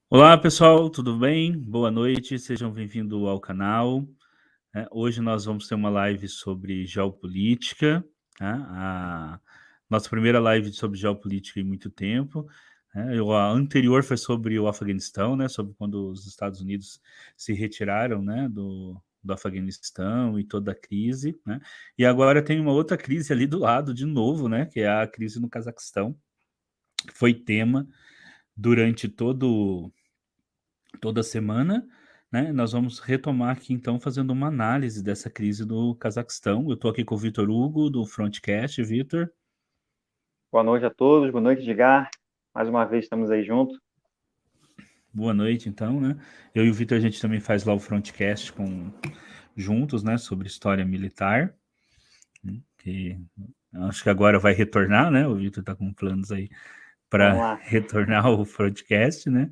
Olá pessoal, tudo bem? Boa noite, sejam bem-vindos ao canal. Hoje nós vamos ter uma live sobre geopolítica, tá? A nossa primeira live sobre geopolítica em muito tempo. A anterior foi sobre o Afeganistão, né? Sobre quando os Estados Unidos se retiraram, né? Do Afeganistão e toda a crise, né? E agora tem uma outra crise ali do lado de novo, né? Que é a crise no Cazaquistão, que foi tema durante toda semana, né? Nós vamos retomar aqui então fazendo uma análise dessa crise do Cazaquistão. Eu estou aqui com o Vitor Hugo do Frontcast. Vitor, Boa noite a todos, boa noite, Edgar. Mais uma vez estamos aí juntos. boa noite então, né? Eu e o Vitor a gente também faz lá o Frontcast juntos, né, sobre história militar, que acho que agora vai retornar, né? O Vitor está com planos aí Vamos para lá. retornar ao Frontcast, né?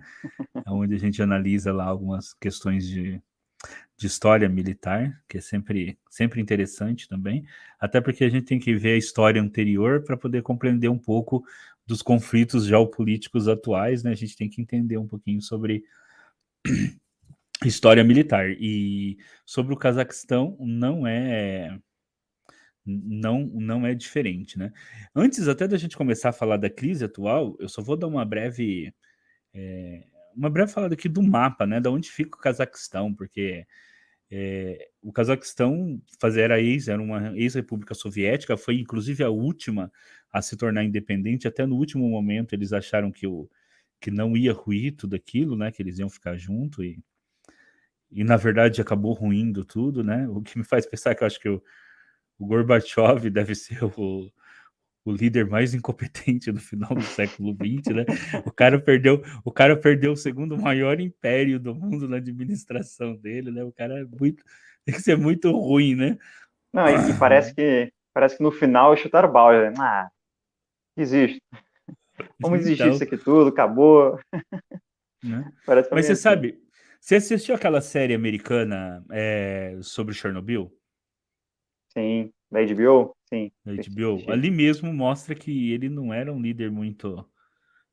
Onde a gente analisa lá algumas questões de história militar, que é sempre interessante também, até porque a gente tem que ver a história anterior para poder compreender um pouco dos conflitos geopolíticos atuais, né? A gente tem que entender um pouquinho sobre história militar. E sobre o Cazaquistão não é diferente, né? Antes até da gente começar a falar da crise atual, eu só vou dar uma breve falada aqui do mapa, né? Da onde fica o Cazaquistão, porque o Cazaquistão era uma ex-república soviética, foi inclusive a última a se tornar independente. Até no último momento eles acharam que não ia ruir tudo aquilo, né? Que eles iam ficar junto e na verdade acabou ruindo tudo, né? O que me faz pensar que eu acho que o Gorbachev deve ser o líder mais incompetente no final do século XX, né? O cara perdeu o segundo maior império do mundo na administração dele, né? O cara tem que ser muito ruim, né? Não, e parece que no final chutaram o balde, né? Desiste. Vamos desistir disso Então, aqui tudo, acabou. né? Parece pra Mas mim você assim. sabe, você assistiu aquela série americana sobre Chernobyl, Sim, da HBO? Sim, da assisti, HBO? assisti. Ali mesmo mostra que ele não era um líder muito,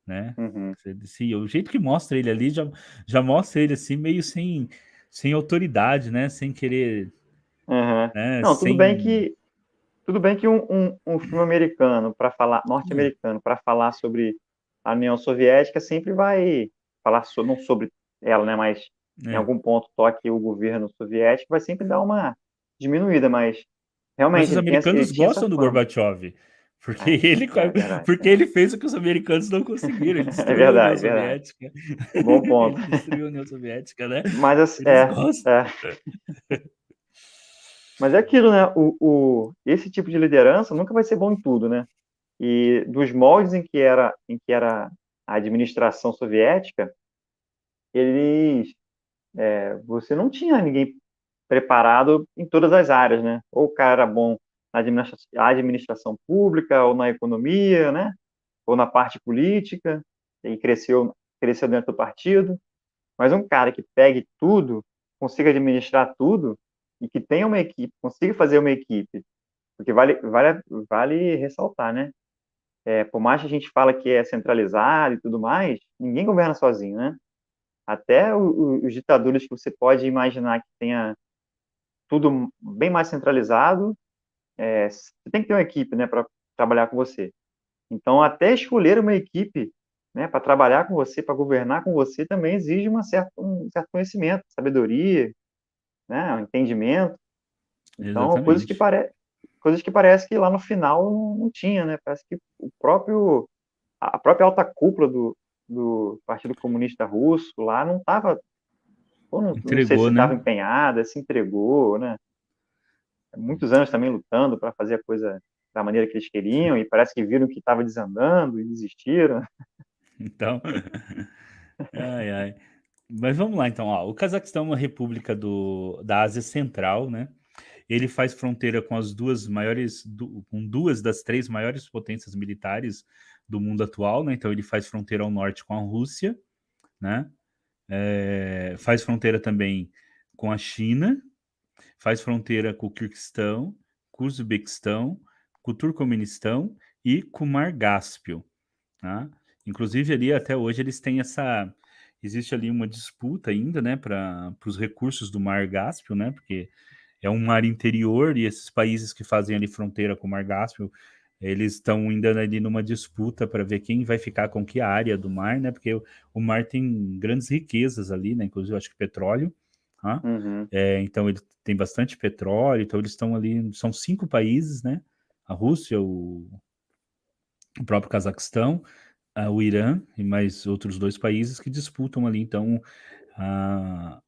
né? Uhum. Sim, o jeito que mostra ele ali já mostra ele assim meio sem autoridade, né? Sem querer, Uhum. né? Não, Sem tudo bem que um filme americano para falar, é, norte-americano, para falar sobre a União Soviética sempre vai falar não sobre ela, né, mas em é. algum ponto toque o governo soviético, vai sempre dar uma diminuída, mas Mas realmente os ele americanos tinha essa gostam do fama. Gorbachev, porque É, é verdade, porque verdade. ele fez o que os americanos não conseguiram. Ele É destruiu a União verdade, verdade. Soviética. Bom ponto. Ele destruiu a União Soviética, né? Mas Eles gostam. mas é aquilo, né? Esse tipo de liderança nunca vai ser bom em tudo, né? E dos moldes em que era a administração soviética, eles, você não tinha ninguém preparado em todas as áreas, né? Ou o cara era bom na administração pública, ou na economia, né? Ou na parte política, e cresceu dentro do partido. Mas um cara que pegue tudo, consiga administrar tudo, e que tenha uma equipe, consiga fazer uma equipe, porque vale ressaltar, né? Por mais que a gente fala que é centralizado e tudo mais, ninguém governa sozinho, né? Até os ditadores que você pode imaginar que tenha tudo bem mais centralizado, você tem que ter uma equipe, né, para trabalhar com você. Então, até escolher uma equipe, né, para trabalhar com você, para governar com você, também exige um certo conhecimento, sabedoria, né, um entendimento. Então, Exatamente. coisas que parece que lá no final não tinha, né? Parece que a própria alta cúpula do Partido Comunista Russo lá não estava, ou não sei se Entregou, estava né? empenhada, se entregou, né? Muitos anos também lutando para fazer a coisa da maneira que eles queriam e parece que viram que estava desandando e desistiram. Então, ai, ai. Mas vamos lá, então. Ó, o Cazaquistão é uma república da Ásia Central, né? Ele faz fronteira com com duas das três maiores potências militares do mundo atual, né? Então ele faz fronteira ao norte com a Rússia, né? Faz fronteira também com a China, faz fronteira com o Kirguistão, com o Uzbequistão, com o Turcomenistão e com o Mar Cáspio, tá? Inclusive ali até hoje eles têm existe ali uma disputa ainda, né, para os recursos do Mar Cáspio, né, porque é um mar interior e esses países que fazem ali fronteira com o Mar Cáspio, eles estão ainda ali numa disputa para ver quem vai ficar com que área do mar, né, porque o mar tem grandes riquezas ali, né, inclusive eu acho que petróleo, tá? Uhum. Então ele tem bastante petróleo, então eles estão ali, são 5 países, né, a Rússia, o próprio Cazaquistão, o Irã e mais outros 2 países que disputam ali, então, a,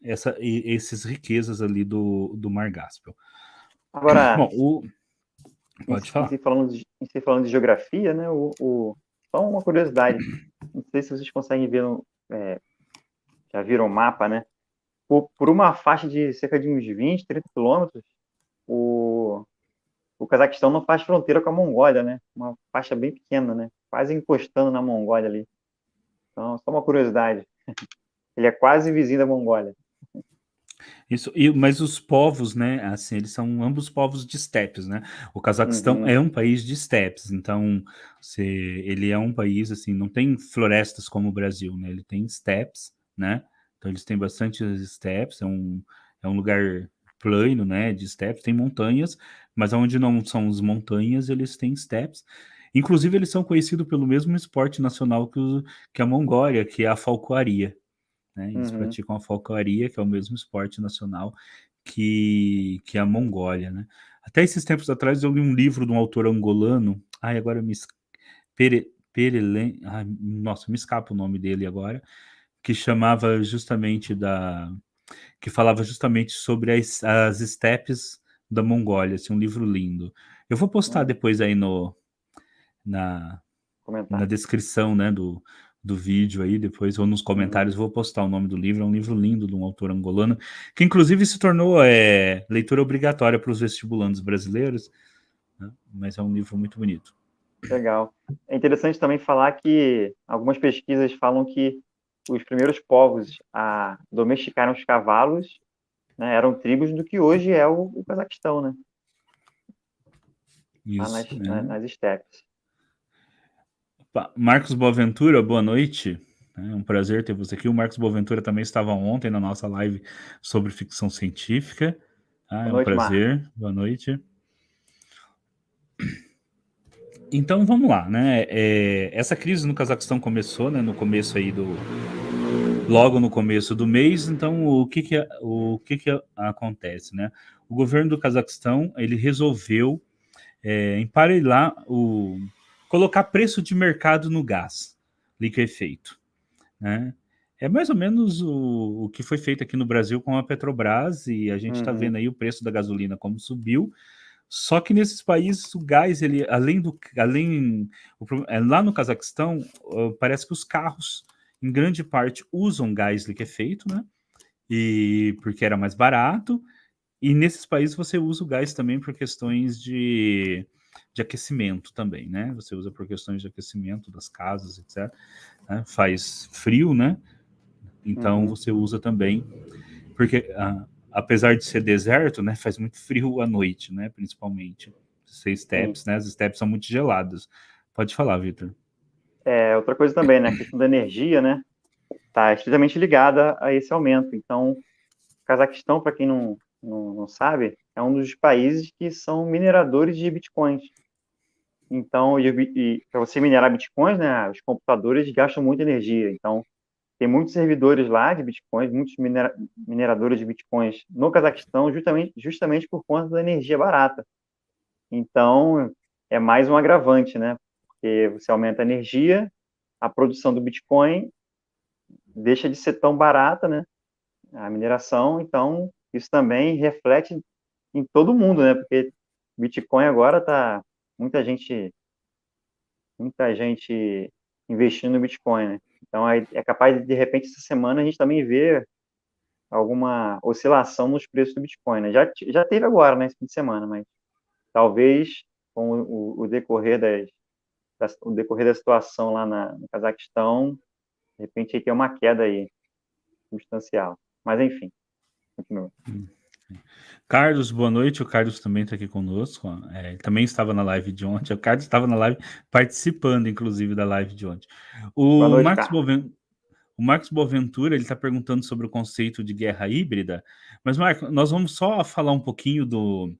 esses riquezas ali do Mar Cáspio. Agora, Bom, pode falar. em se falando de geografia, né, só uma curiosidade, não sei se vocês conseguem ver, já viram o mapa, né? Por uma faixa de cerca de uns 20, 30 quilômetros, o, o Cazaquistão não faz fronteira com a Mongólia, né? Uma faixa bem pequena, né? Quase encostando na Mongólia ali. Então, só uma curiosidade. Ele é quase vizinho da Mongólia. Isso, mas os povos, né, assim, eles são ambos povos de estepes, né? O Cazaquistão Uhum, é um país de estepes, então ele é um país, assim, não tem florestas como o Brasil, né? Ele tem estepes, né? Então eles têm bastante estepes, é um lugar plano, né, de estepes, tem montanhas, mas onde não são as montanhas, eles têm estepes. Inclusive, eles são conhecidos pelo mesmo esporte nacional que a Mongólia, que é a falcoaria, né? Eles uhum. praticam a falcaria, que é o mesmo esporte nacional que a Mongólia, né? Até esses tempos atrás eu li um livro de um autor angolano, ai, agora me ai, nossa, me escapa o nome dele agora, que chamava justamente que falava justamente sobre as estepes da Mongólia, assim, um livro lindo. Eu vou postar Hum, depois aí no, na, na comentar. descrição, né, do vídeo aí, depois, ou nos Uhum. comentários, vou postar o nome do livro. É um livro lindo de um autor angolano, que inclusive se tornou leitura obrigatória para os vestibulandos brasileiros, né? Mas é um livro muito bonito. Legal. É interessante também falar que algumas pesquisas falam que os primeiros povos a domesticaram os cavalos, né, eram tribos do que hoje é o Cazaquistão, né? Lá Isso, né? nas estepes. Marcos Boaventura, boa noite. É um prazer ter você aqui. O Marcos Boaventura também estava ontem na nossa live sobre ficção científica. Boa É um noite, Marco. prazer. Boa noite. Então vamos lá, né? Essa crise no Cazaquistão começou, né? No começo aí logo no começo do mês. Então o que que acontece, né? O governo do Cazaquistão ele resolveu emparelhar colocar preço de mercado no gás liquefeito, né? É mais ou menos o que foi feito aqui no Brasil com a Petrobras e a gente está Uhum, vendo aí o preço da gasolina como subiu. Só que nesses países o gás, ele lá no Cazaquistão, parece que os carros em grande parte usam gás liquefeito, né? E porque era mais barato. E nesses países você usa o gás também por questões de aquecimento também, né? Você usa por questões de aquecimento das casas, etc. Né? Faz frio, né? Então uhum. você usa também porque apesar de ser deserto, né, faz muito frio à noite, né, principalmente. Ser Sim. steppes, né, as steppes são muito geladas. Pode falar, Vitor. Outra coisa também, né? A questão da energia, né? Está estritamente ligada a esse aumento. Então, o Cazaquistão, para quem não sabe, é um dos países que são mineradores de bitcoins. Então, e para você minerar bitcoins, né, os computadores gastam muita energia. Então, tem muitos servidores lá de bitcoins, muitos mineradores de bitcoins no Cazaquistão, justamente por conta da energia barata. Então, é mais um agravante, né? Porque você aumenta a energia, a produção do Bitcoin deixa de ser tão barata, né? A mineração, então isso também reflete em todo mundo, né? Porque Bitcoin agora tá muita gente investindo no Bitcoin, né? Então é capaz de repente essa semana a gente também ver alguma oscilação nos preços do Bitcoin, né? Já teve agora, né, esse fim de semana, mas talvez com o decorrer o decorrer da situação lá no Cazaquistão, de repente aí tem uma queda aí substancial. Mas enfim, continua. Carlos, boa noite. O Carlos também está aqui conosco. Ele também estava na live de ontem. O Carlos estava na live participando, inclusive, da live de ontem. Boa O noite, Marcos, Carlos. O Marcos Boaventura, ele está perguntando sobre o conceito de guerra híbrida, mas, Marcos, nós vamos só falar um pouquinho do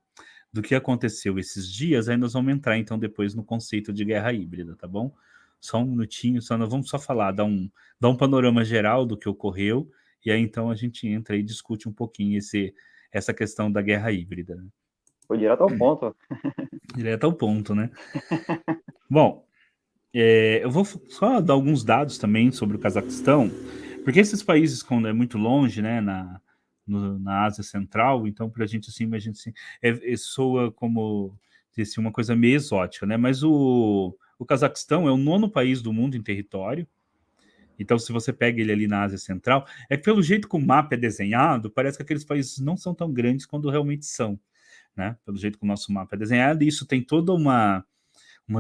que aconteceu esses dias, aí nós vamos entrar, então, depois no conceito de guerra híbrida, tá bom? Só um minutinho, nós vamos só falar, dar um panorama geral do que ocorreu, e aí, então, a gente entra e discute um pouquinho essa questão da guerra híbrida. Foi direto ao ponto. Direto ao ponto, né? Bom, eu vou só dar alguns dados também sobre o Cazaquistão, porque esses países, quando é muito longe, né, na Ásia Central, então para a gente assim, imagina assim, soa como assim, uma coisa meio exótica, né? Mas o Cazaquistão é o 9º país do mundo em território. Então, se você pega ele ali na Ásia Central, é que pelo jeito que o mapa é desenhado, parece que aqueles países não são tão grandes quando realmente são, né? Pelo jeito que o nosso mapa é desenhado, e isso tem toda uma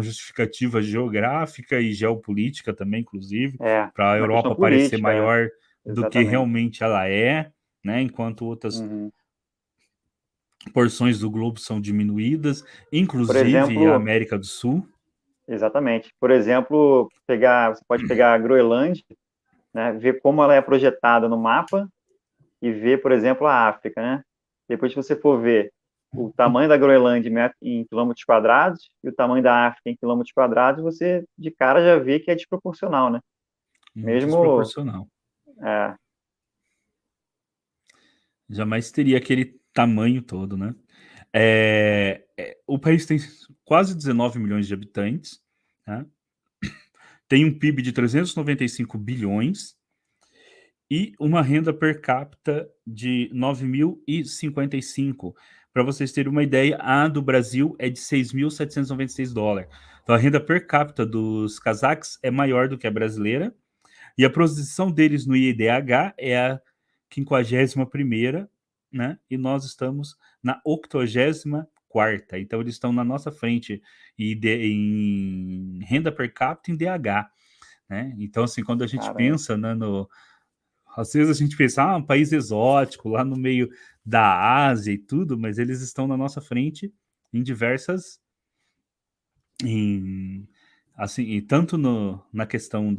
justificativa geográfica e geopolítica também, inclusive, para a Uma questão Europa parecer política, maior do que exatamente. realmente ela é, né? Enquanto outras porções do globo são diminuídas, Por inclusive a exemplo, América do Sul. exatamente. Por exemplo, você pode pegar a Groenlândia, né, ver como ela é projetada no mapa e ver, por exemplo, a África, né? Depois, se você for ver o tamanho da Groenlândia em quilômetros quadrados e o tamanho da África em quilômetros quadrados, você de cara já vê que é desproporcional, né? Mesmo, Desproporcional. é, Jamais teria aquele tamanho todo, né? O país tem quase 19 milhões de habitantes, né? Tem um PIB de 395 bilhões e uma renda per capita de 9.055. Para vocês terem uma ideia, a do Brasil é de 6.796 dólares. Então a renda per capita dos cazaques é maior do que a brasileira e a posição deles no IDH é a 51ª, né? E nós estamos na 84ª. Então eles estão na nossa frente em renda per capita em DH, né? Então assim, quando a gente caramba, pensa, né, às vezes a gente pensa, um país exótico, lá no meio da Ásia e tudo, mas eles estão na nossa frente em diversas. Assim, e tanto na questão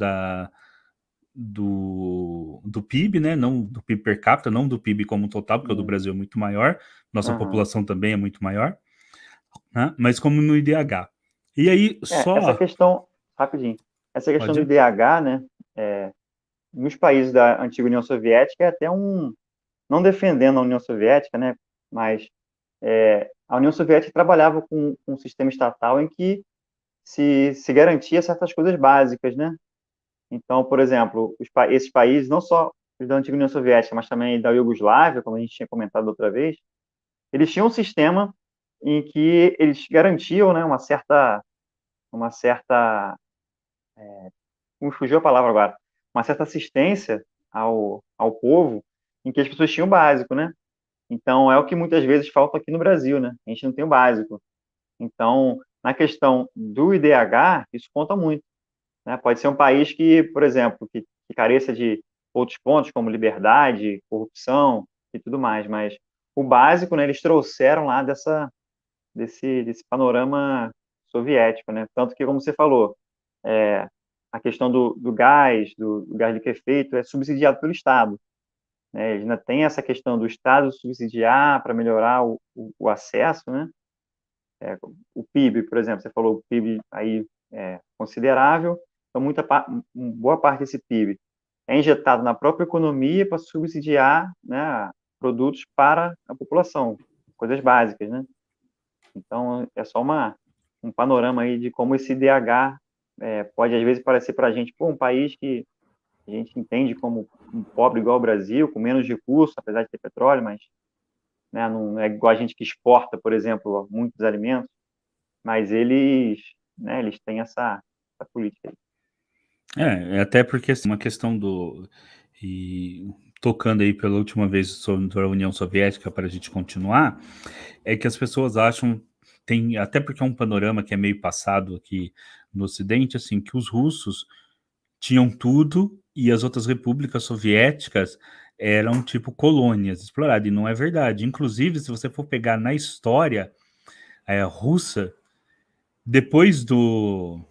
do PIB, né? Não do PIB per capita, não do PIB como total, porque o do Brasil é muito maior, nossa população também é muito maior, né? Mas como no IDH. E aí, Essa só. questão, rapidinho, essa questão do Pode? IDH, né? Nos países da antiga União Soviética é até não defendendo a União Soviética, né? Mas a União Soviética trabalhava com um sistema estatal em que se garantia certas coisas básicas, né? Então, por exemplo, esses países, não só os da antiga União Soviética, mas também da Iugoslávia, como a gente tinha comentado outra vez, eles tinham um sistema em que eles garantiam, né, uma certa, como fugiu a palavra agora, uma certa assistência ao povo, em que as pessoas tinham o básico, né? Então, é o que muitas vezes falta aqui no Brasil, né? A gente não tem o básico. Então, na questão do IDH, isso conta muito, né? Pode ser um país que, por exemplo, que careça de outros pontos, como liberdade, corrupção e tudo mais, mas o básico, né, eles trouxeram lá desse panorama soviético, né? Tanto que, como você falou, a questão do gás, do gás liquefeito, é subsidiado pelo Estado, né? Eles ainda tem essa questão do Estado subsidiar para melhorar o acesso, né? O PIB, por exemplo, você falou o PIB aí considerável, então boa parte desse PIB é injetado na própria economia para subsidiar, né, produtos para a população, coisas básicas, né? Então é só um panorama aí de como esse IDH pode às vezes parecer para a gente, um país que a gente entende como um pobre igual o Brasil, com menos recursos, apesar de ter petróleo, mas né, não é igual a gente que exporta, por exemplo, muitos alimentos, mas eles têm essa política aí. Até porque assim, uma questão e tocando aí pela última vez sobre a União Soviética para a gente continuar, é que as pessoas acham, até porque é um panorama que é meio passado aqui no Ocidente, assim, que os russos tinham tudo e as outras repúblicas soviéticas eram tipo colônias exploradas, e não é verdade. Inclusive, se você for pegar na história russa, depois do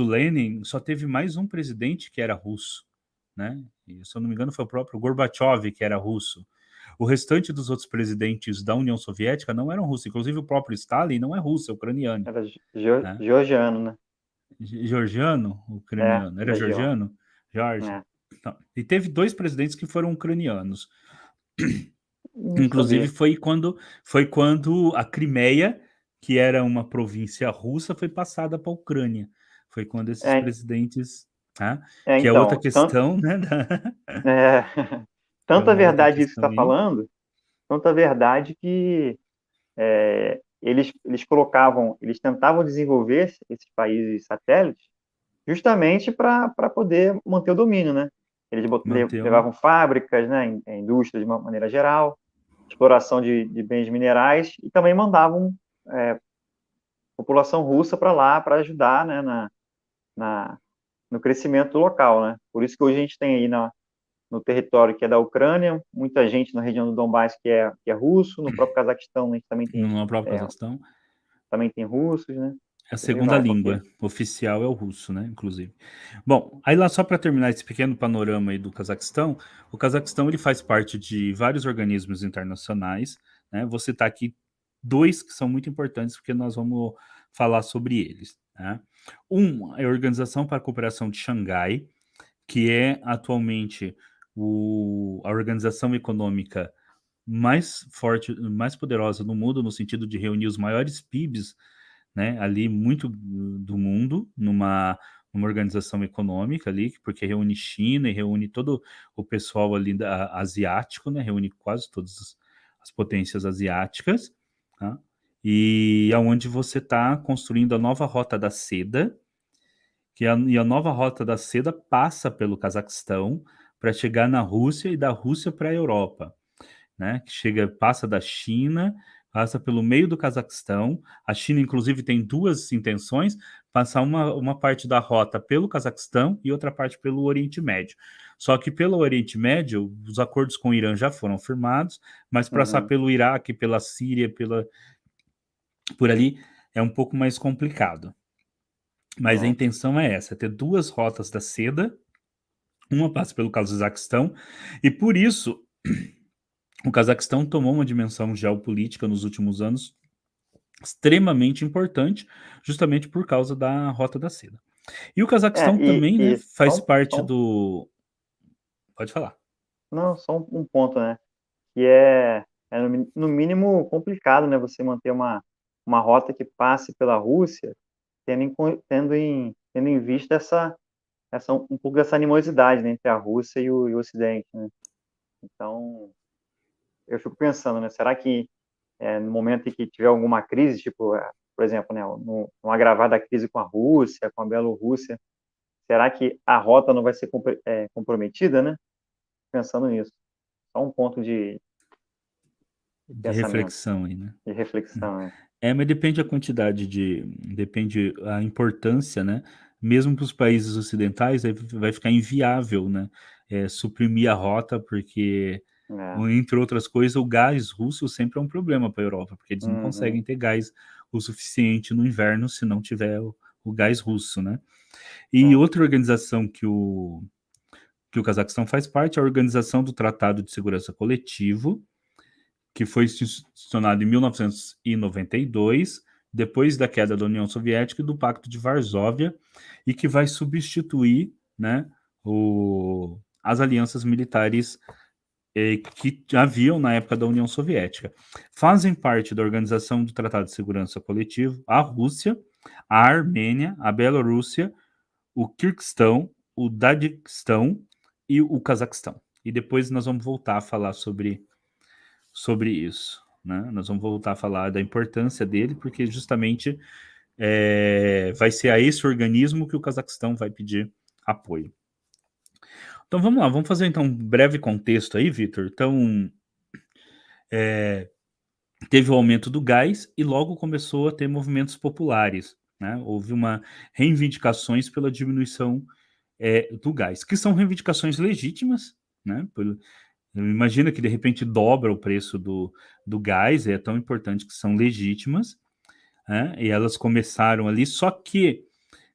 Lenin, só teve mais um presidente que era russo, né? E, se eu não me engano, foi o próprio Gorbachev que era russo. O restante dos outros presidentes da União Soviética não eram russos, inclusive o próprio Stalin não é russo, é ucraniano. Era Né? georgiano, né? Georgiano, ucraniano, era Da Geórgia. georgiano? Jorge. É, Então, e teve 2 presidentes que foram ucranianos. não Inclusive sabia. foi quando a Crimeia, que era uma província russa, foi passada para a Ucrânia. Foi quando esses É, presidentes, tá? Que é outra então, questão, né? é, É tanta uma outra verdade isso que você questão está aí. falando, tanta verdade que eles colocavam, eles tentavam desenvolver esses países satélites justamente para poder manter o domínio, né? Eles Manter um. levavam fábricas, né, indústrias de uma maneira geral, exploração de bens minerais e também mandavam população russa para lá para ajudar, né, na, no crescimento local, né? Por isso que hoje a gente tem aí no território que é da Ucrânia, muita gente na região do Donbass que é russo, no próprio Cazaquistão a gente No próprio é, Cazaquistão. também tem russos, né? A E aí segunda vai, porque língua oficial é o russo, né? Inclusive. Bom, aí lá só para terminar esse pequeno panorama aí do Cazaquistão, o Cazaquistão ele faz parte de vários organismos internacionais, né? Vou citar aqui 2 que são muito importantes porque nós vamos falar sobre eles, né? Um é a Organização para a Cooperação de Xangai, que é atualmente a organização econômica mais forte, mais poderosa do mundo, no sentido de reunir os maiores PIBs, né, ali muito do mundo, numa organização econômica ali, porque reúne China e reúne todo o pessoal ali asiático, né, reúne quase todas as potências asiáticas, tá? E aonde você está construindo a nova Rota da Seda, e a nova Rota da Seda passa pelo Cazaquistão para chegar na Rússia e da Rússia para a Europa, né? Que passa da China, passa pelo meio do Cazaquistão. A China, inclusive, tem 2 intenções: passar uma parte da rota pelo Cazaquistão e outra parte pelo Oriente Médio. Só que pelo Oriente Médio, os acordos com o Irã já foram firmados, mas passar uhum, pelo Iraque, pela Síria, por ali, é um pouco mais complicado. Mas a é, intenção é essa: ter 2 rotas da seda, uma passa pelo Cazaquistão, e por isso o Cazaquistão tomou uma dimensão geopolítica nos últimos anos extremamente importante, justamente por causa da Rota da Seda. E o Cazaquistão também, né, e faz parte do. Pode falar. não, só um ponto, né? Que é no mínimo complicado, né? Você manter uma rota que passe pela Rússia, tendo em vista um pouco dessa animosidade, né, entre a Rússia e o Ocidente, né? Então, eu fico pensando, né? Será que no momento em que tiver alguma crise, tipo, por exemplo, né, no agravar da crise com a Rússia, com a Bielorrússia, será que a rota não vai ser comprometida, né? Pensando nisso. Só um ponto de De pensamento, reflexão aí, né? de reflexão, né? Mas depende a quantidade depende a importância, né? Mesmo para os países ocidentais, aí vai ficar inviável, né? Suprimir a rota, porque, É. entre outras coisas, o gás russo sempre é um problema para a Europa, porque eles não Uhum. conseguem ter gás o suficiente no inverno se não tiver o gás russo, né? E É. outra organização que o Cazaquistão faz parte é a Organização do Tratado de Segurança Coletivo, que foi institucionado em 1992, depois da queda da União Soviética e do Pacto de Varsóvia, e que vai substituir, né, as alianças militares que haviam na época da União Soviética. Fazem parte da Organização do Tratado de Segurança Coletivo a Rússia, a Armênia, a Bielorrússia, o Kirguistão, o Daguestão e o Cazaquistão. E depois nós vamos voltar a falar sobre isso. Né? Nós vamos voltar a falar da importância dele, porque justamente vai ser a esse organismo que o Cazaquistão vai pedir apoio. Então vamos lá, vamos fazer então um breve contexto aí, Vitor. Então, teve o aumento do gás e logo começou a ter movimentos populares. Né? Houve reivindicações pela diminuição do gás, que são reivindicações legítimas, né? Imagina que de repente dobra o preço do gás, é tão importante que são legítimas, né? E elas começaram ali, só que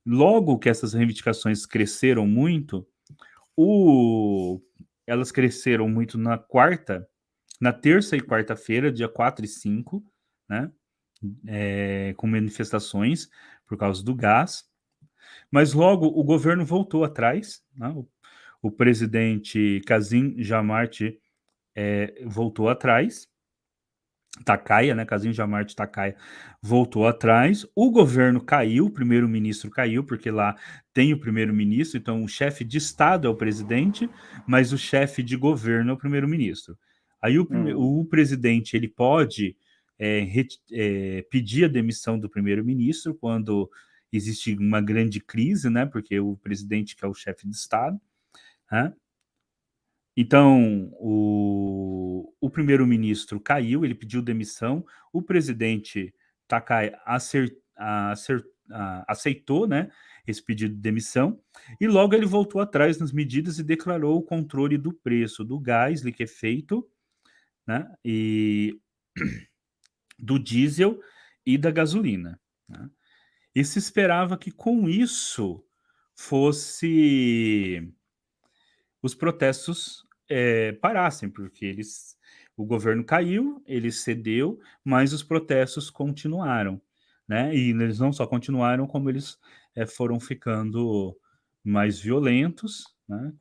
logo que essas reivindicações cresceram muito, Elas cresceram muito na terça e quarta-feira, dia 4 e 5, né? Com manifestações por causa do gás. Mas logo o governo voltou atrás, né? O presidente Kazim Jomart voltou atrás. Takaya, né? Kazim Jomart Takaya voltou atrás. O governo caiu, o primeiro-ministro caiu, porque lá tem o primeiro-ministro, então o chefe de Estado é o presidente, mas o chefe de governo é o primeiro-ministro. Aí o presidente ele pode pedir a demissão do primeiro-ministro quando existe uma grande crise, né? Porque o presidente que é o chefe de Estado, né? Então, o primeiro-ministro caiu, ele pediu demissão, o presidente Takai aceitou, né, esse pedido de demissão, e logo ele voltou atrás nas medidas e declarou o controle do preço do gás liquefeito, né, e do diesel e da gasolina, né? E se esperava que com isso os protestos parassem, porque o governo caiu, ele cedeu, mas os protestos continuaram, né? E eles não só continuaram, como eles foram ficando mais violentos, né?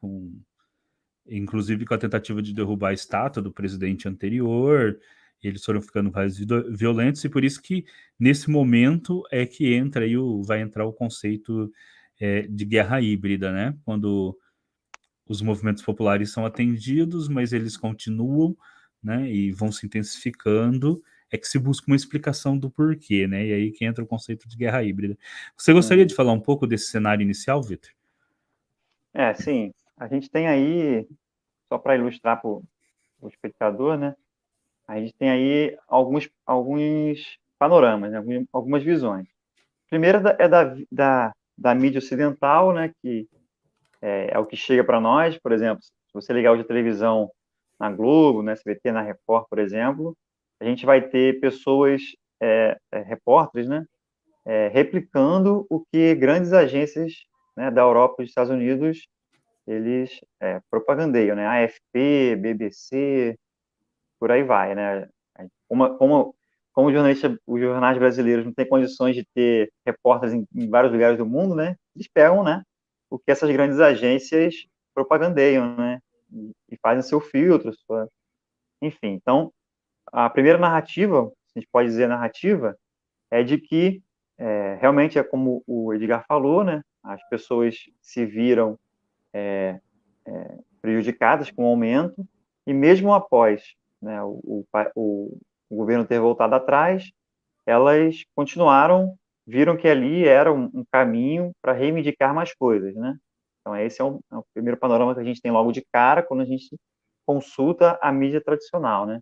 Inclusive com a tentativa de derrubar a estátua do presidente anterior, eles foram ficando mais violentos, e por isso que nesse momento é que vai entrar o conceito de guerra híbrida, né? Quando os movimentos populares são atendidos, mas eles continuam, né, e vão se intensificando, é que se busca uma explicação do porquê, né, e aí que entra o conceito de guerra híbrida. Você gostaria de falar um pouco desse cenário inicial, Vitor? Sim. A gente tem aí, só para ilustrar para o espectador, né? A gente tem aí alguns panoramas, né? Algumas visões. Primeiro é da mídia ocidental, né? Que é o que chega para nós. Por exemplo, se você ligar hoje a televisão na Globo, na SBT, na Record, por exemplo, a gente vai ter pessoas, repórteres, né? Replicando o que grandes agências, né, da Europa e dos Estados Unidos eles propagandeiam, né? AFP, BBC, por aí vai, né? Como os jornais brasileiros não têm condições de ter repórteres em vários lugares do mundo, né? Eles pegam, né, o que essas grandes agências propagandeiam, né? E fazem seu filtro, enfim. Então, a primeira narrativa, a gente pode dizer narrativa, é de que realmente é como o Edgar falou, né? As pessoas se viram prejudicadas com o aumento, e mesmo após, né, o governo ter voltado atrás, elas continuaram, viram que ali era um caminho para reivindicar mais coisas, né? Então, esse é o primeiro panorama que a gente tem logo de cara quando a gente consulta a mídia tradicional, né?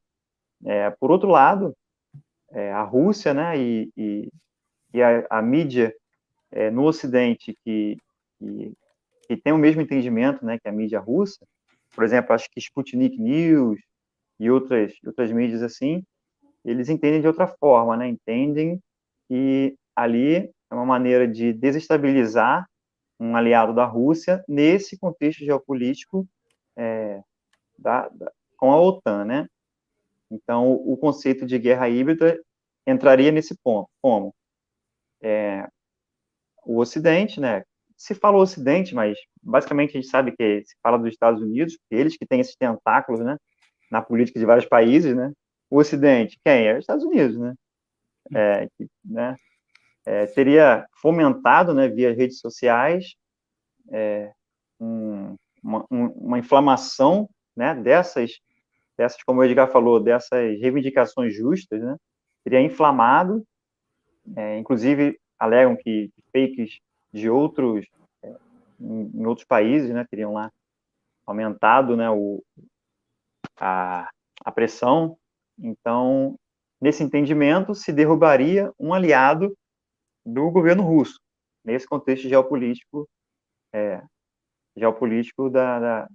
Por outro lado, a Rússia, né, e a mídia no Ocidente que tem o mesmo entendimento, né, que a mídia russa, por exemplo, acho que Sputnik News e outras mídias assim, eles entendem de outra forma, né? Entendem que ali é uma maneira de desestabilizar um aliado da Rússia nesse contexto geopolítico com a OTAN, né? Então, o conceito de guerra híbrida entraria nesse ponto, como o Ocidente, né? Se fala Ocidente, mas basicamente a gente sabe que se fala dos Estados Unidos, eles que têm esses tentáculos, né, na política de vários países, né? O Ocidente, quem? É os Estados Unidos, né? Teria fomentado, né, via redes sociais, uma inflamação, né, dessas, como o Edgar falou, dessas reivindicações justas, né? Teria inflamado, inclusive alegam que fakes de outros em outros países, né, teriam lá aumentado, né, a pressão. Então, nesse entendimento, se derrubaria um aliado do governo russo, nesse contexto geopolítico, da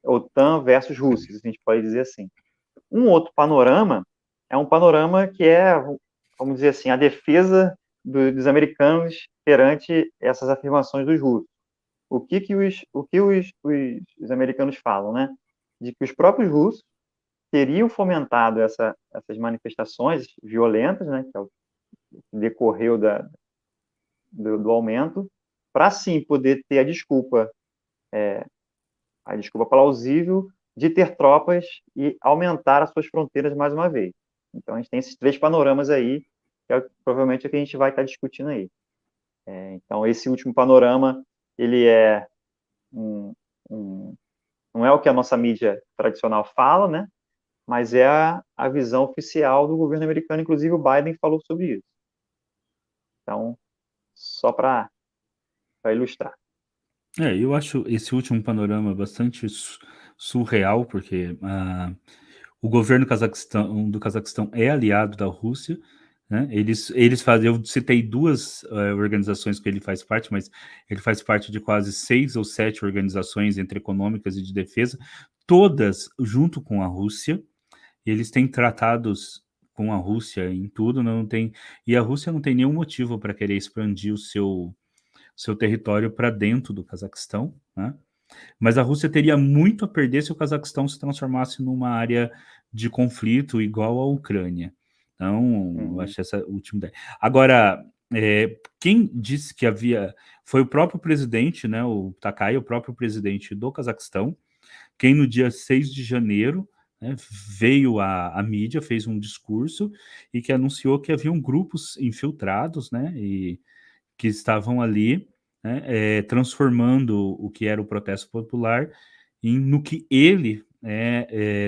OTAN versus Rússia, a gente pode dizer assim. Um outro panorama é um panorama que vamos dizer assim, a defesa dos americanos perante essas afirmações dos russos. os americanos falam, né? De que os próprios russos teriam fomentado essas manifestações violentas, né? Que é o que decorreu do aumento, para sim poder ter a desculpa plausível de ter tropas e aumentar as suas fronteiras mais uma vez. Então, a gente tem esses três panoramas aí, que provavelmente é o que a gente vai estar discutindo aí. Então, esse último panorama, ele é um, não é o que a nossa mídia tradicional fala, né? Mas é a visão oficial do governo americano, inclusive o Biden falou sobre isso. Então, só para ilustrar. Eu acho esse último panorama bastante surreal, porque o governo do Cazaquistão é aliado da Rússia, né? Eles fazem, eu citei duas organizações que ele faz parte, mas ele faz parte de quase 6 ou 7 organizações entre econômicas e de defesa, todas junto com a Rússia. Eles têm tratados com a Rússia em tudo, não tem, e a Rússia não tem nenhum motivo para querer expandir o seu território para dentro do Cazaquistão, né? Mas a Rússia teria muito a perder se o Cazaquistão se transformasse numa área de conflito igual à Ucrânia. Então, eu Uhum. acho essa última ideia. Agora, quem disse que havia. Foi o próprio presidente, né, o Takai, o próprio presidente do Cazaquistão, quem no dia 6 de janeiro, né, veio à mídia, fez um discurso e que anunciou que haviam grupos infiltrados, né, e que estavam ali, né, transformando o que era o protesto popular no que ele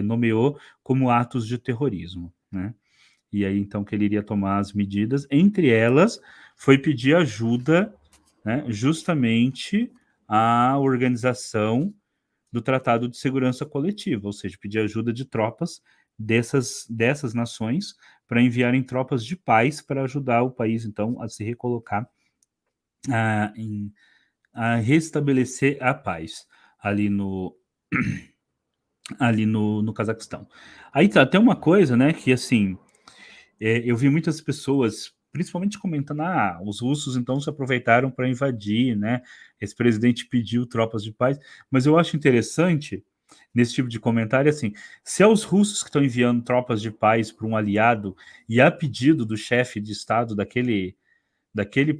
nomeou como atos de terrorismo, né? E aí então que ele iria tomar as medidas, entre elas foi pedir ajuda, né, justamente à organização do Tratado de Segurança Coletiva, ou seja, pedir ajuda de tropas dessas nações para enviarem tropas de paz para ajudar o país então a se recolocar a, em, a restabelecer a paz ali no Cazaquistão. Aí tá, tem uma coisa, né, que assim, eu vi muitas pessoas, principalmente comentando, os russos então se aproveitaram para invadir, né, esse presidente pediu tropas de paz, mas eu acho interessante nesse tipo de comentário, assim, se é os russos que estão enviando tropas de paz para um aliado e a pedido do chefe de Estado daquele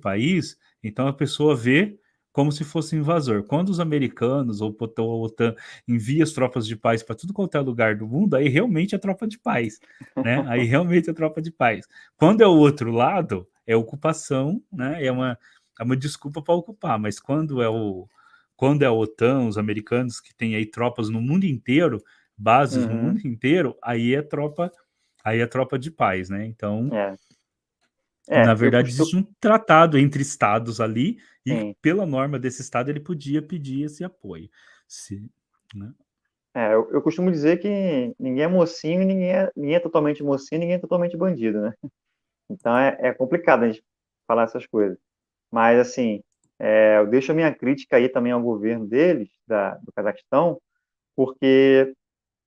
país, então a pessoa vê como se fosse invasor. Quando os americanos ou a OTAN envia as tropas de paz para tudo quanto é lugar do mundo, aí realmente é tropa de paz, né? Aí realmente é tropa de paz. Quando é o outro lado, é ocupação, né? É uma desculpa para ocupar, mas quando é a OTAN, os americanos que têm aí tropas no mundo inteiro, bases no mundo Uhum. inteiro, aí é tropa de paz, né? Então, É, na eu verdade, costumo, existe um tratado entre estados ali e, sim, pela norma desse estado, ele podia pedir esse apoio. Se, né? eu costumo dizer que ninguém é mocinho, ninguém é totalmente mocinho, ninguém é totalmente bandido, né? Então é complicado a gente falar essas coisas. Mas, assim, eu deixo a minha crítica aí também ao governo deles, do Cazaquistão, porque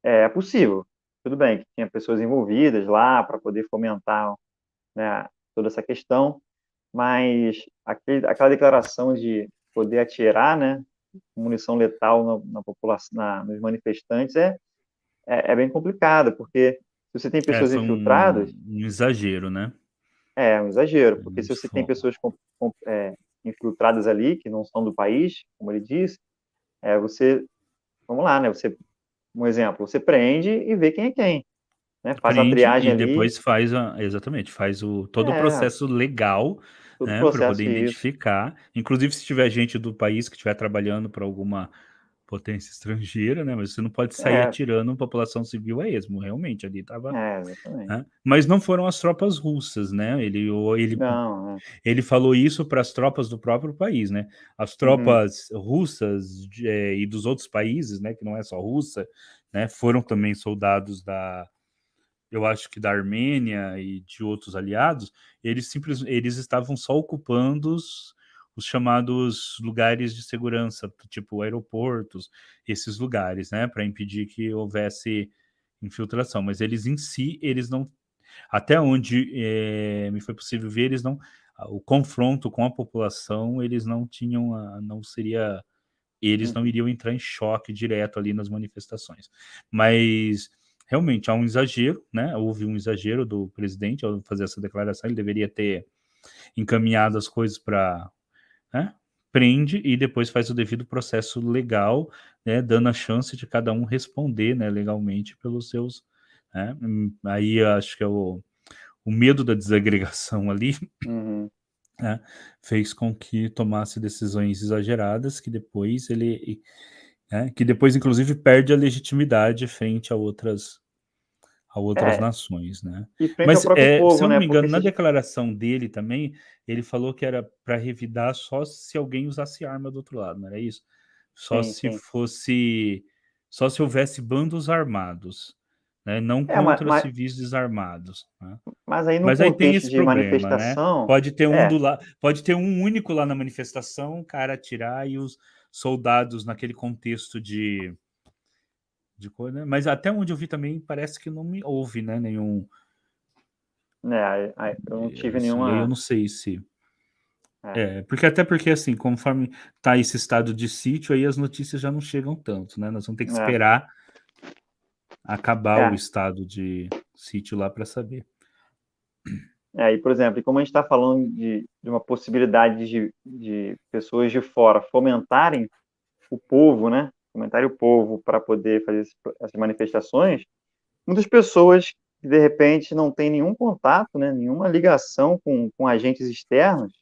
é possível. Tudo bem que tinha pessoas envolvidas lá para poder fomentar, né, toda essa questão, mas aquela declaração de poder atirar, né, munição letal na população, nos manifestantes é bem complicado, porque se você tem pessoas Foi infiltradas, um exagero, né? é um exagero, porque se Eles você tem pessoas infiltradas ali, que não são do país, como ele disse, você, vamos lá, né, um exemplo, você prende e vê quem é quem, né, faz a prende triagem e ali, depois exatamente, faz todo o é, processo legal, todo o né, para poder processo isso. identificar. Inclusive, se tiver gente do país que estiver trabalhando para alguma potência estrangeira, né? Mas você não pode sair É, atirando população civil a esmo. Realmente, ali estava. exatamente. Né? Mas não foram as tropas russas, né? Não, Ele falou isso para as tropas do próprio país, né? As uhum, tropas russas e dos outros países, né? Que não é só russa, né? Foram também soldados eu acho que da Armênia e de outros aliados. Eles estavam só ocupando os chamados lugares de segurança, tipo aeroportos, esses lugares, né? Para impedir que houvesse infiltração. Mas eles em si, eles não, até onde me foi possível ver, eles não, o confronto com a população, eles não tinham, não seria, eles não iriam entrar em choque direto ali nas manifestações. Mas realmente há um exagero, né? Houve um exagero do presidente ao fazer essa declaração, ele deveria ter encaminhado as coisas para, né? Prende e depois faz o devido processo legal, né? Dando a chance de cada um responder, né? Legalmente pelos seus, né? Aí acho que é o medo da desagregação ali, Uhum. né, fez com que tomasse decisões exageradas que depois ele, né, que depois inclusive perde a legitimidade frente a outras É, nações, né? e frente ao Mas próprio se povo, eu não né? me engano, Porque na se... declaração dele também, ele falou que era para revidar só se alguém usasse arma do outro lado, não era isso? Só Sim, se sim. fosse, só se houvesse bandos armados, né? Não É, contra civis desarmados, né? mas aí num Mas aí tem contexto esse de problema, né? manifestação, Pode ter é, pode ter um único lá na manifestação, o cara atirar e os soldados naquele contexto de coisa, né? Mas até onde eu vi também parece que não me houve, né? Nenhum. né, eu não tive Assim, aí eu nenhuma. não sei se. É, Até porque assim, conforme tá esse estado de sítio, aí as notícias já não chegam tanto, né? Nós vamos ter que é, esperar acabar o é, estado de sítio lá para saber. e por exemplo, e como a gente está falando de uma possibilidade de pessoas de fora fomentarem o povo, né? Fomentarem o povo para poder fazer essas manifestações, muitas pessoas que de repente não têm nenhum contato, né? Nenhuma ligação com agentes externos,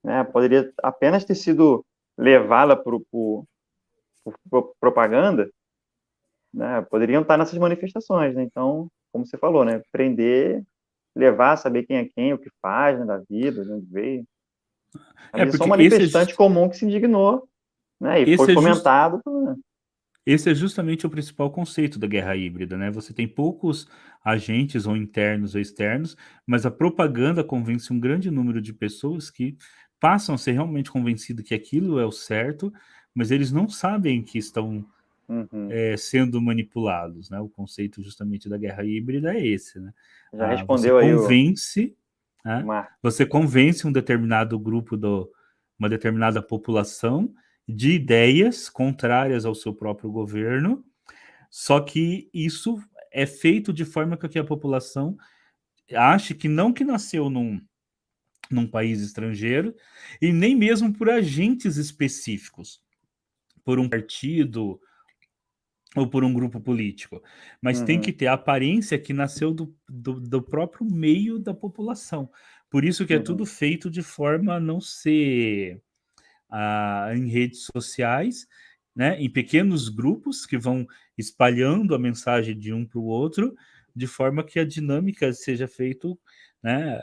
né? Poderia apenas ter sido levada por propaganda, né? Poderiam estar nessas manifestações, né? Então, como você falou, né? Prender, levar, saber quem é quem, o que faz, né? Da vida, de onde veio. É Mas é só um porque manifestante comum que se indignou, né? E foi esse é just, fomentado. Né? esse é justamente o principal conceito da guerra híbrida, né? Você tem poucos agentes, ou internos ou externos, mas a propaganda convence um grande número de pessoas que passam a ser realmente convencidos que aquilo é o certo, mas eles não sabem que estão Uhum. sendo manipulados, né? O conceito justamente da guerra híbrida é esse, né? Já Você respondeu aí convence, o né? Marco. Você convence um determinado grupo uma determinada população de ideias contrárias ao seu próprio governo, só que isso é feito de forma que a população ache que não que nasceu num país estrangeiro e nem mesmo por agentes específicos, por um partido ou por um grupo político, mas tem que Uhum. ter a aparência que nasceu do próprio meio da população. Por isso que é tudo Uhum. feito de forma a não ser em redes sociais, né, em pequenos grupos que vão espalhando a mensagem de um para o outro, de forma que a dinâmica seja feita, né,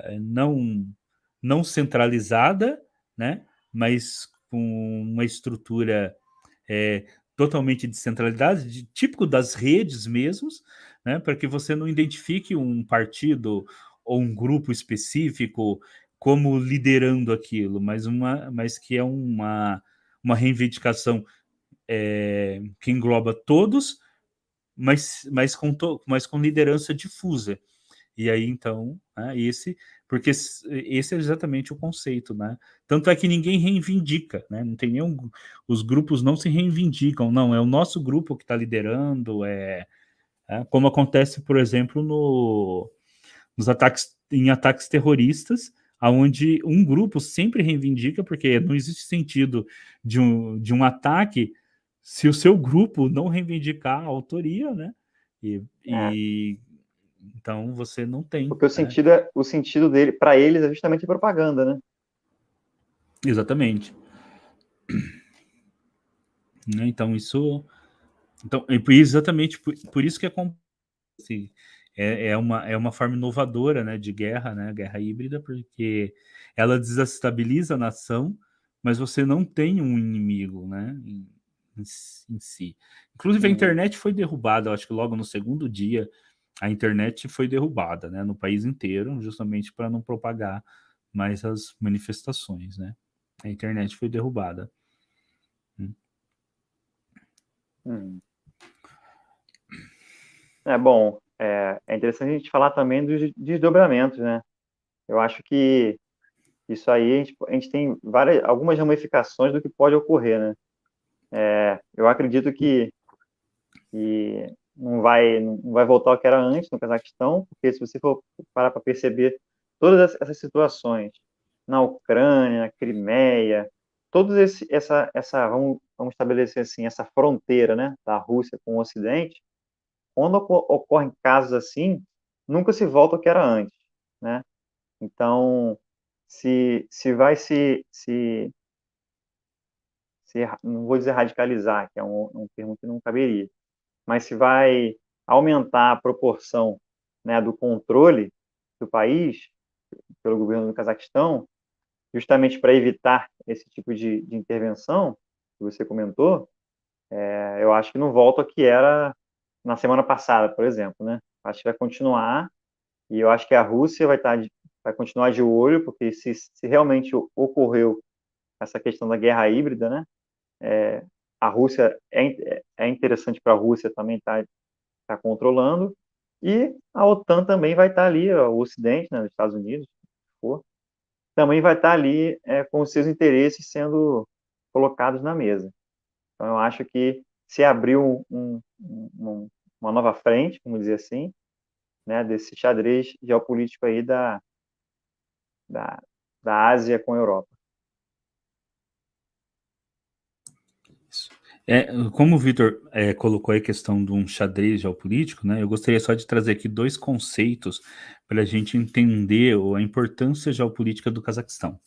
não centralizada, né, mas com uma estrutura é, totalmente descentralizada, típico das redes mesmos, né, para que você não identifique um partido ou um grupo específico como liderando aquilo, mas que é uma reivindicação que engloba todos, mas com liderança difusa. E aí, então, né, porque esse é exatamente o conceito, né? Tanto é que ninguém reivindica, né? Não tem nenhum, os grupos não se reivindicam, não, é o nosso grupo que está liderando, como acontece, por exemplo, nos ataques, em ataques terroristas, aonde um grupo sempre reivindica, porque não existe sentido de um ataque se o seu grupo não reivindicar a autoria, né? É, E então você não tem, porque né? o sentido dele, para eles, é justamente a propaganda, né? Exatamente. Né? Então, exatamente por isso que assim, é uma forma inovadora, né, de guerra, né, guerra híbrida, porque ela desestabiliza a nação, mas você não tem um inimigo, né, em si. Inclusive a Uhum. internet foi derrubada, eu acho que logo no segundo dia a internet foi derrubada, né, no país inteiro, justamente para não propagar mais as manifestações, né. A internet foi derrubada. Uhum. É bom, é interessante a gente falar também dos desdobramentos, né? Eu acho que isso aí a gente tem algumas ramificações do que pode ocorrer, né? Eu acredito que não vai voltar ao que era antes no Cazaquistão, porque se você for parar para perceber todas essas situações na Ucrânia, na Crimeia, todos vamos estabelecer assim, essa fronteira, né, da Rússia com o Ocidente, quando ocorrem casos assim, nunca se volta ao que era antes, né? Então, se vai não vou dizer radicalizar, que é um termo que não caberia, mas se vai aumentar a proporção, né, do controle do país pelo governo do Cazaquistão, justamente para evitar esse tipo de intervenção que você comentou, eu acho que não volta ao que era na semana passada, por exemplo, né? Acho que vai continuar e eu acho que a Rússia vai continuar de olho, porque se realmente ocorreu essa questão da guerra híbrida, né? A Rússia é interessante para a Rússia também estar controlando, e a OTAN também vai estar ali, o Ocidente, né, os Estados Unidos, for, também vai estar ali com os seus interesses sendo colocados na mesa. Então, eu acho que se abriu uma nova frente, vamos dizer assim, né, desse xadrez geopolítico aí da, da Ásia com a Europa. Como o Vitor colocou a questão de um xadrez geopolítico, né, eu gostaria só de trazer aqui dois conceitos para a gente entender a importância geopolítica do Cazaquistão.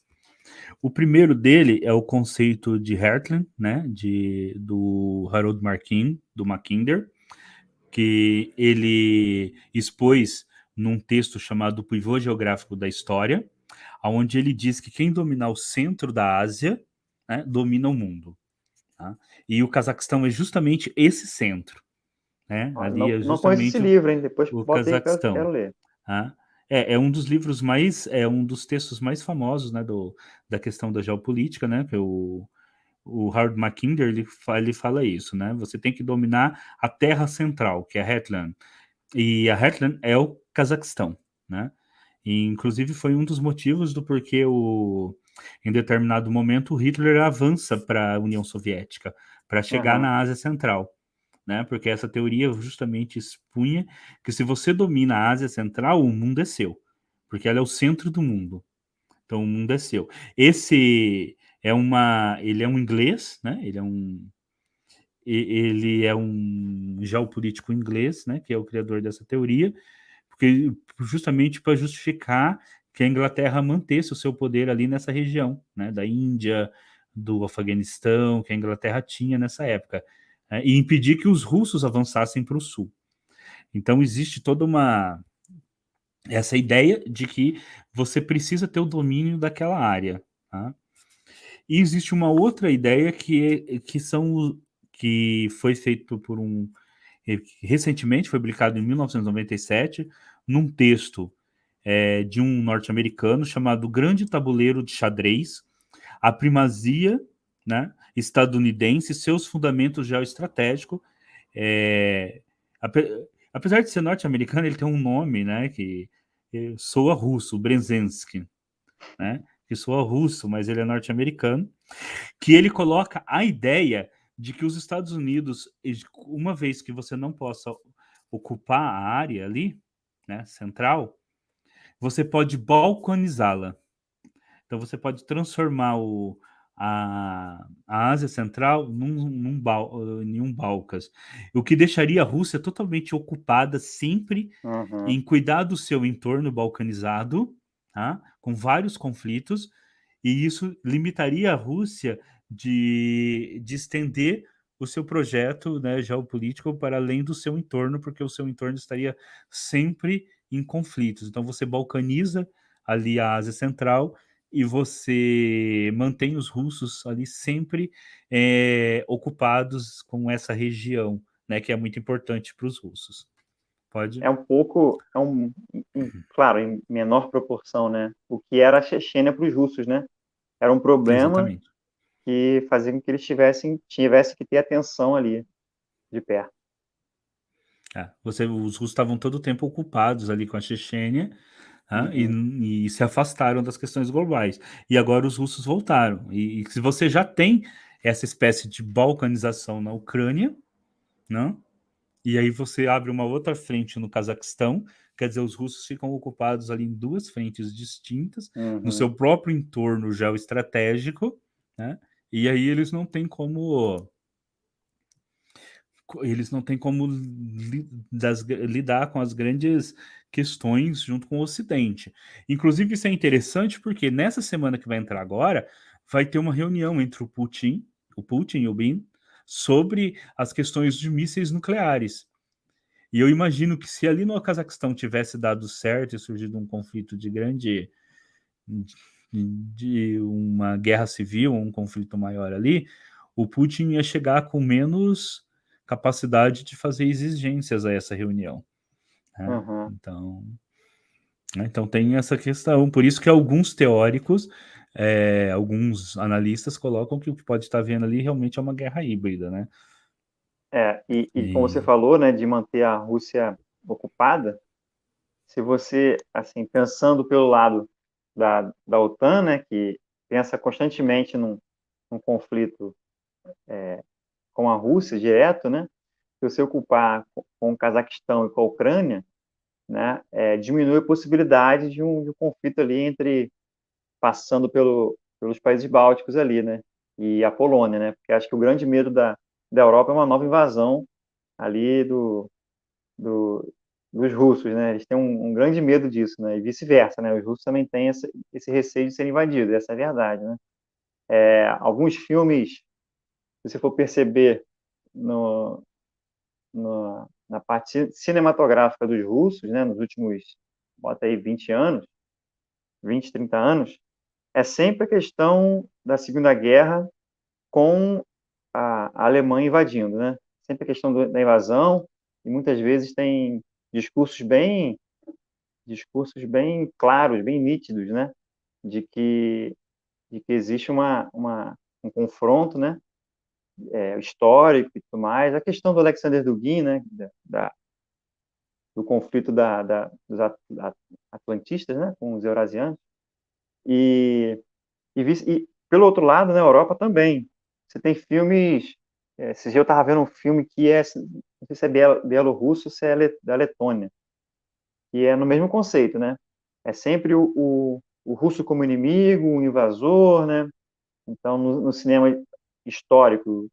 O primeiro dele é o conceito de Heartland, né, do Harold Markin, do Mackinder, que ele expôs num texto chamado Pivô Geográfico da História, onde ele diz que quem dominar o centro da Ásia, né, domina o mundo. Tá? E o Cazaquistão é justamente esse centro. Né? Olha, Ali não, é não conheço esse justamente livro, hein? Depois o bota aí que eu Cazaquistão. quero ler. Tá? É um dos livros mais, é um dos textos mais famosos, né, da questão da geopolítica, né, que o Harold Mackinder ele fala isso, né, você tem que dominar a terra central, que é a Heartland, e a Heartland é o Cazaquistão, né, e inclusive foi um dos motivos do porquê em determinado momento o Hitler avança para a União Soviética, para chegar Aham. na Ásia Central, né? Porque essa teoria justamente expunha que se você domina a Ásia Central, o mundo é seu, porque ela é o centro do mundo. Então o mundo é seu. Ele é um inglês, né? Ele é um geopolítico inglês, né? Que é o criador dessa teoria, porque justamente para justificar que a Inglaterra mantesse o seu poder ali nessa região, né? Da Índia, do Afeganistão, que a Inglaterra tinha nessa época, né, e impedir que os russos avançassem para o sul. Então existe toda essa ideia de que você precisa ter o domínio daquela área. Tá? E existe uma outra ideia que foi feito por recentemente, foi publicado em 1997, num texto de um norte-americano chamado Grande Tabuleiro de Xadrez, a primazia, né, estadunidense e seus fundamentos geoestratégicos. É, apesar de ser norte-americano, ele tem um nome, né, que soa russo, Brzezinski, né, que soa russo, mas ele é norte-americano, que ele coloca a ideia de que os Estados Unidos, uma vez que você não possa ocupar a área ali, né, central, você pode balcanizá-la. Então você pode transformar a Ásia Central em um Balcãs, o que deixaria a Rússia totalmente ocupada sempre Uhum. em cuidar do seu entorno balcanizado, tá? Com vários conflitos, e isso limitaria a Rússia de estender o seu projeto, né, geopolítico para além do seu entorno, porque o seu entorno estaria sempre em conflitos. Então você balcaniza ali a Ásia Central e você mantém os russos ali sempre ocupados com essa região, né, que é muito importante para os russos. Pode? É um pouco, claro, em menor proporção, né? O que era a Chechênia para os russos, né? Era um problema Exatamente. que fazia com que eles tivessem que ter atenção ali de perto. Os russos estavam todo o tempo ocupados ali com a Chechênia, tá? Uhum. E se afastaram das questões globais. E agora os russos voltaram. E se você já tem essa espécie de balcanização na Ucrânia, né? E aí você abre uma outra frente no Cazaquistão, quer dizer, os russos ficam ocupados ali em duas frentes distintas, no Uhum. seu próprio entorno geoestratégico, né? E aí eles não têm como lidar com as grandes questões junto com o Ocidente. Inclusive, isso é interessante porque nessa semana que vai entrar agora, vai ter uma reunião entre o Putin e o Bin, sobre as questões de mísseis nucleares. E eu imagino que se ali no Cazaquistão tivesse dado certo e surgido um conflito de uma guerra civil, um conflito maior ali, o Putin ia chegar com menos capacidade de fazer exigências a essa reunião, né? Uhum. Então tem essa questão. Por isso que alguns teóricos, alguns analistas colocam que o que pode estar vendo ali realmente é uma guerra híbrida, né? E como você E, falou, né, de manter a Rússia ocupada, se você, assim, pensando pelo lado da OTAN, né, que pensa constantemente num conflito com a Rússia direto, né, se você ocupar com o Cazaquistão e com a Ucrânia, né, diminui a possibilidade de um conflito ali passando pelos países bálticos ali, né, e a Polônia, né, porque acho que o grande medo da Europa é uma nova invasão ali do, dos russos, né, eles têm um grande medo disso, né, e vice-versa, né, os russos também têm esse receio de serem invadidos, essa é a verdade, né. Alguns filmes, se você for perceber no, na parte cinematográfica dos russos, né, nos últimos, bota aí 20 anos, 20, 30 anos, é sempre a questão da Segunda Guerra com a Alemanha invadindo, né? Sempre a questão da invasão, e muitas vezes tem discursos bem claros, bem nítidos, né? De que, de que existe um confronto, né? Histórico e tudo mais. A questão do Alexander Dugin, né? Do conflito dos atlantistas, né? Com os eurasianos. E, e pelo outro lado, na Europa também. Você tem filmes. Esse dia eu estava vendo um filme que não sei se é bielorrusso ou se é da Letônia, que é no mesmo conceito, né? É sempre o russo como inimigo, o invasor, né? Então, no cinema histórico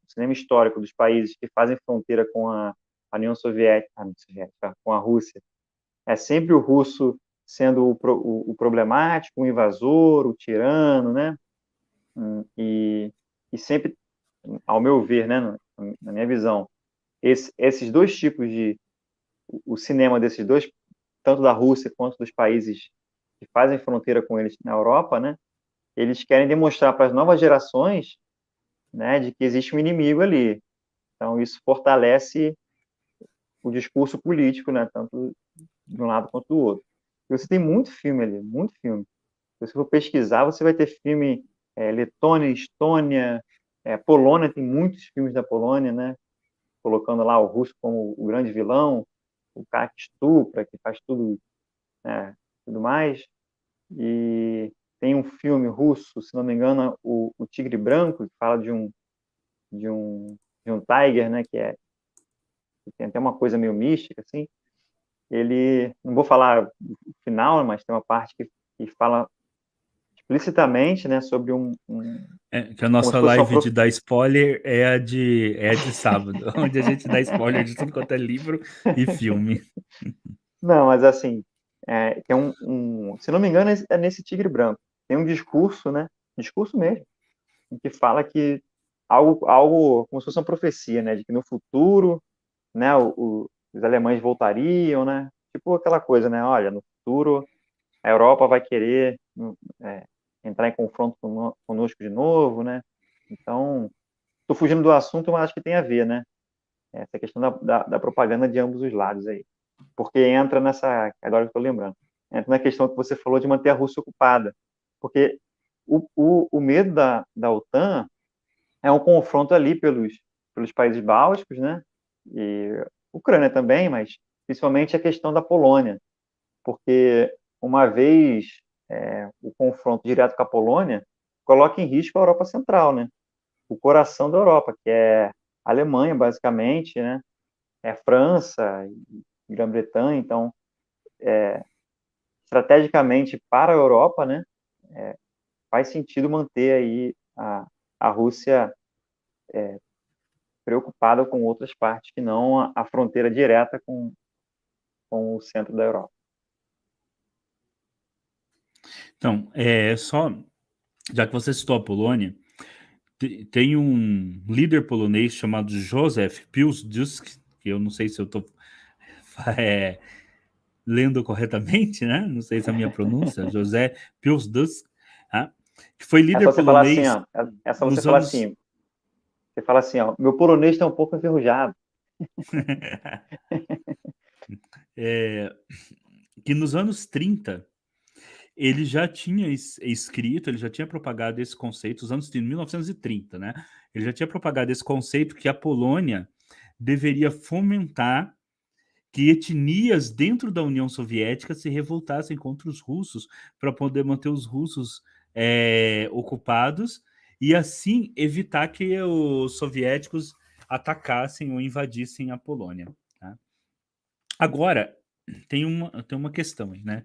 dos países que fazem fronteira com a União Soviética, com a Rússia, é sempre o russo sendo o problemático, o invasor, o tirano, né? E sempre, ao meu ver, né, na minha visão, esses dois tipos o cinema desses dois, tanto da Rússia quanto dos países que fazem fronteira com eles na Europa, né, eles querem demonstrar para as novas gerações, né, de que existe um inimigo ali. Então isso fortalece o discurso político, né, tanto de um lado quanto do outro. E você tem muito filme ali, muito filme. Se você for pesquisar, você vai ter filme Letônia, Estônia, Polônia, tem muitos filmes da Polônia, né? Colocando lá o russo como o grande vilão, o cara que estupra, que faz tudo, né, tudo mais. E tem um filme russo, se não me engano, o Tigre Branco, que fala de um, de um tiger, né? Que tem até uma coisa meio mística, assim. Ele, não vou falar o final, mas tem uma parte que fala explicitamente, né, sobre que a como se nossa fosse uma live de dar spoiler é a de sábado, onde a gente dá spoiler de tudo quanto é livro e filme. Não, mas assim, tem se não me engano, é nesse Tigre Branco. Tem um discurso, né? Discurso mesmo, em que fala que algo como se fosse uma profecia, né? De que no futuro, né? Os alemães voltariam, né? Tipo aquela coisa, né? Olha, no futuro a Europa vai querer é, entrar em confronto conosco de novo, né? Então, estou fugindo do assunto, mas acho que tem a ver, né? Essa questão da propaganda de ambos os lados aí. Porque entra nessa, agora que estou lembrando, entra na questão que você falou de manter a Rússia ocupada. Porque o medo da OTAN é um confronto ali pelos países bálticos, né? E Ucrânia também, mas principalmente a questão da Polônia. Porque uma vez o confronto direto com a Polônia coloca em risco a Europa Central, né? o coração da Europa, que é a Alemanha, basicamente, né? É França e Grã-Bretanha. Então, estrategicamente para a Europa, né? Faz sentido manter aí a Rússia preocupada com outras partes que não a fronteira direta com o centro da Europa. Então, já que você citou a Polônia, tem um líder polonês chamado Józef Piłsudski, que eu não sei se eu estou lendo corretamente, né? Não sei se é a minha pronúncia, José Piłsudski, tá? Que foi É líder só você falar assim, polonês ó. É só você nos falar anos assim. Você fala assim, ó. Meu polonês está um pouco enferrujado. que nos anos 30 ele já tinha escrito, ele já tinha propagado esse conceito, nos anos de 1930, né? Ele já tinha propagado esse conceito que a Polônia deveria fomentar que etnias dentro da União Soviética se revoltassem contra os russos para poder manter os russos ocupados e assim evitar que os soviéticos atacassem ou invadissem a Polônia. Tá? Agora, tem uma questão aí, né?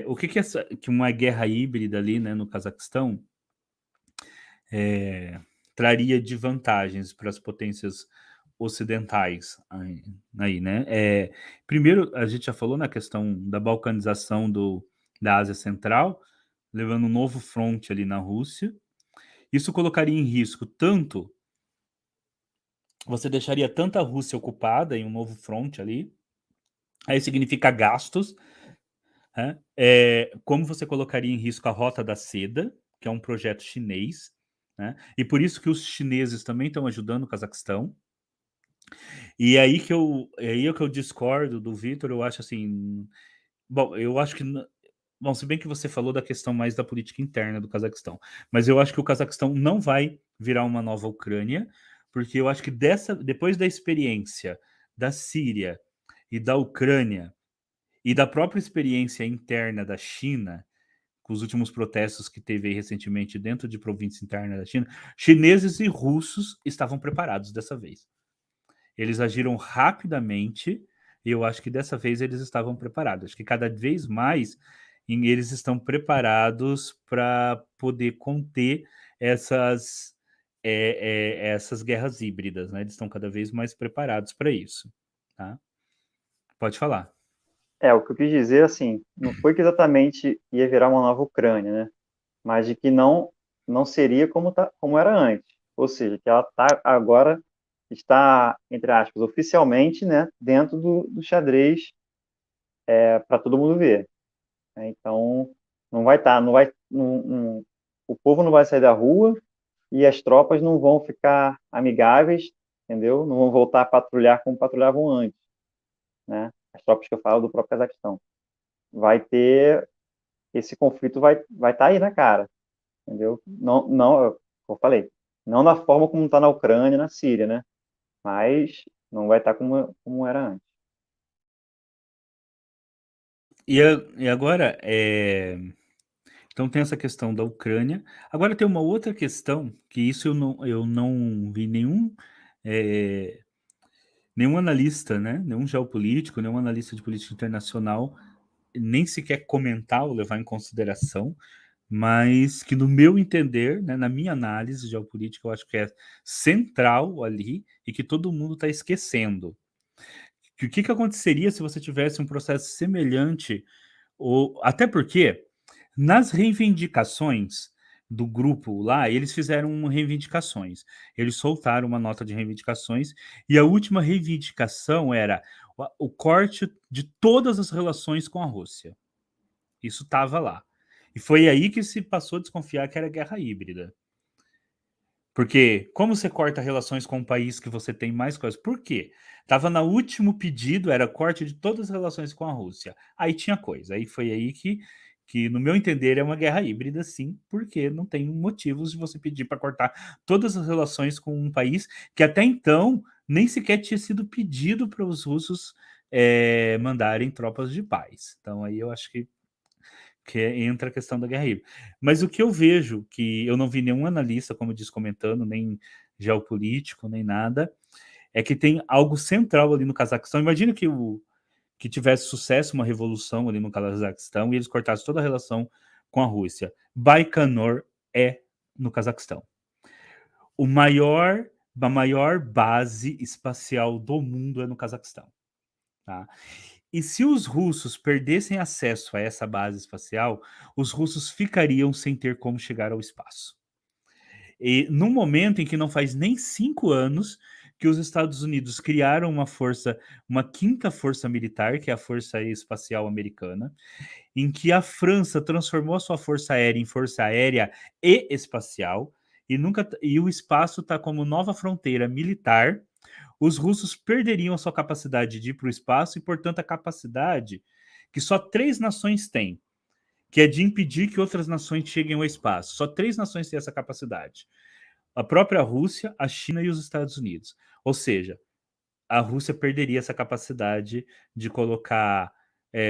O que que uma guerra híbrida ali, né, no Cazaquistão, traria de vantagens para as potências ocidentais aí, né? Primeiro, a gente já falou na questão da balcanização da Ásia Central, levando um novo fronte ali na Rússia. Isso colocaria em risco tanto, você deixaria tanta Rússia ocupada em um novo fronte ali, aí significa gastos, né? Como você colocaria em risco a Rota da Seda, que é um projeto chinês, né? E por isso que os chineses também estão ajudando o Cazaquistão. E aí que eu discordo do Vitor, eu acho assim, bom, eu acho que bom, se bem que você falou da questão mais da política interna do Cazaquistão, mas eu acho que o Cazaquistão não vai virar uma nova Ucrânia, porque eu acho que depois da experiência da Síria e da Ucrânia e da própria experiência interna da China, com os últimos protestos que teve aí recentemente dentro de província interna da China, chineses e russos estavam preparados dessa vez. Eles agiram rapidamente e eu acho que dessa vez eles estavam preparados. Acho que cada vez mais eles estão preparados para poder conter essas guerras híbridas, né? Eles estão cada vez mais preparados para isso. Tá? Pode falar. O que eu quis dizer, assim, não foi que exatamente ia virar uma nova Ucrânia, né? Mas de que não seria como era antes. Ou seja, que ela agora está, entre aspas, oficialmente, né, dentro do xadrez para todo mundo ver. Né? Então, não vai estar, não vai, o povo não vai sair da rua e as tropas não vão ficar amigáveis, entendeu? Não vão voltar a patrulhar como patrulhavam antes, né? As tropas que eu falo do próprio Cazaquistão. Vai ter esse conflito vai estar aí na cara, entendeu? Não, eu falei, não da forma como está na Ucrânia, na Síria, né? Mas não vai estar como era antes. E agora, então tem essa questão da Ucrânia. Agora tem uma outra questão, que isso eu não vi nenhum analista, né? Nenhum geopolítico, nenhum analista de política internacional, nem sequer comentar ou levar em consideração, mas que no meu entender, né, na minha análise geopolítica, eu acho que é central ali e que todo mundo está esquecendo. O que aconteceria se você tivesse um processo semelhante, ou até porque nas reivindicações do grupo lá, eles fizeram reivindicações. Eles soltaram uma nota de reivindicações e a última reivindicação era o corte de todas as relações com a Rússia. Isso estava lá. E foi aí que se passou a desconfiar que era guerra híbrida. Porque como você corta relações com um país que você tem mais coisas? Por quê? Tava no último pedido, era corte de todas as relações com a Rússia. Aí tinha coisa. Aí foi aí que no meu entender, é uma guerra híbrida, sim, porque não tem motivos de você pedir para cortar todas as relações com um país que até então nem sequer tinha sido pedido para os russos mandarem tropas de paz. Então aí eu acho que que entra a questão da guerra híbrida. Mas o que eu vejo, que eu não vi nenhum analista, como eu disse, comentando, nem geopolítico, nem nada, é que tem algo central ali no Cazaquistão. Imagina que tivesse sucesso uma revolução ali no Cazaquistão e eles cortassem toda a relação com a Rússia. Baikonur é no Cazaquistão. A maior base espacial do mundo é no Cazaquistão. Tá? E se os russos perdessem acesso a essa base espacial, os russos ficariam sem ter como chegar ao espaço. E num momento em que não faz nem 5 anos que os Estados Unidos criaram uma quinta força militar, que é a Força Espacial Americana, em que a França transformou a sua força aérea em força aérea e espacial, e o espaço está como nova fronteira militar, os russos perderiam a sua capacidade de ir para o espaço e, portanto, a capacidade que só 3 nações têm, que é de impedir que outras nações cheguem ao espaço. Só 3 nações têm essa capacidade. A própria Rússia, a China e os Estados Unidos. Ou seja, a Rússia perderia essa capacidade de colocar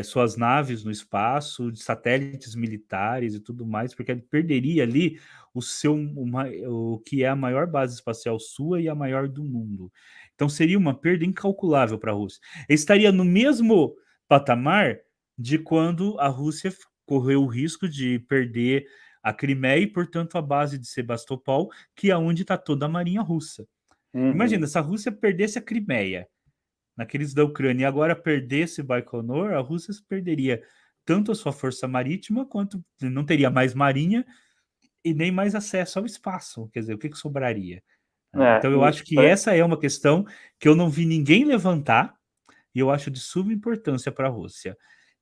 suas naves no espaço, de satélites militares e tudo mais, porque ele perderia ali o que é a maior base espacial sua e a maior do mundo. Então seria uma perda incalculável para a Rússia. Ele estaria no mesmo patamar de quando a Rússia correu o risco de perder a Crimeia e, portanto, a base de Sebastopol, que é onde está toda a marinha russa. Uhum. Imagina, se a Rússia perdesse a Crimeia, naqueles da Ucrânia, e agora perdesse Baikonur, a Rússia perderia tanto a sua força marítima, quanto não teria mais marinha e nem mais acesso ao espaço. Quer dizer, o que sobraria? Então, eu acho que essa é uma questão que eu não vi ninguém levantar, e eu acho de suma importância para a Rússia,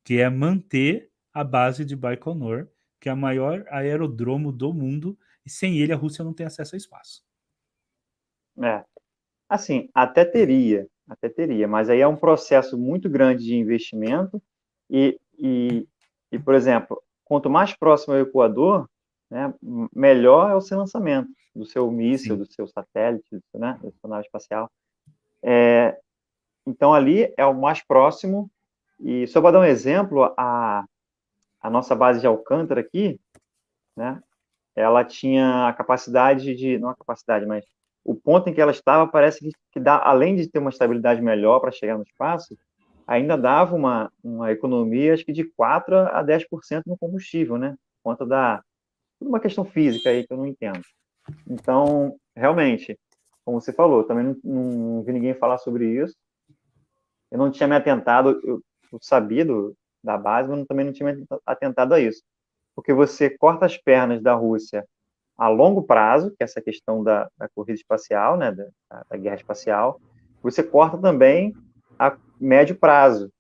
que é manter a base de Baikonur, que é o maior aerodromo do mundo, e sem ele a Rússia não tem acesso ao espaço. Assim, até teria, mas aí é um processo muito grande de investimento e, por exemplo, quanto mais próximo ao Equador, né, melhor é o seu lançamento do seu míssil, Sim. do seu satélite, né, da sua nave espacial. Então, ali é o mais próximo. E só para dar um exemplo, a nossa base de Alcântara aqui, né, ela tinha a capacidade de, não a capacidade, mas o ponto em que ela estava parece que dá, além de ter uma estabilidade melhor para chegar no espaço, ainda dava uma economia, acho que de 4 a 10% no combustível, né? Por conta da uma questão física aí que eu não entendo. Então, realmente, como você falou, também não vi ninguém falar sobre isso. Eu não tinha me atentado, eu sabia da base, mas também não tinha me atentado a isso. Porque você corta as pernas da Rússia a longo prazo, que é essa questão da corrida espacial, né, da guerra espacial, você corta também a médio prazo,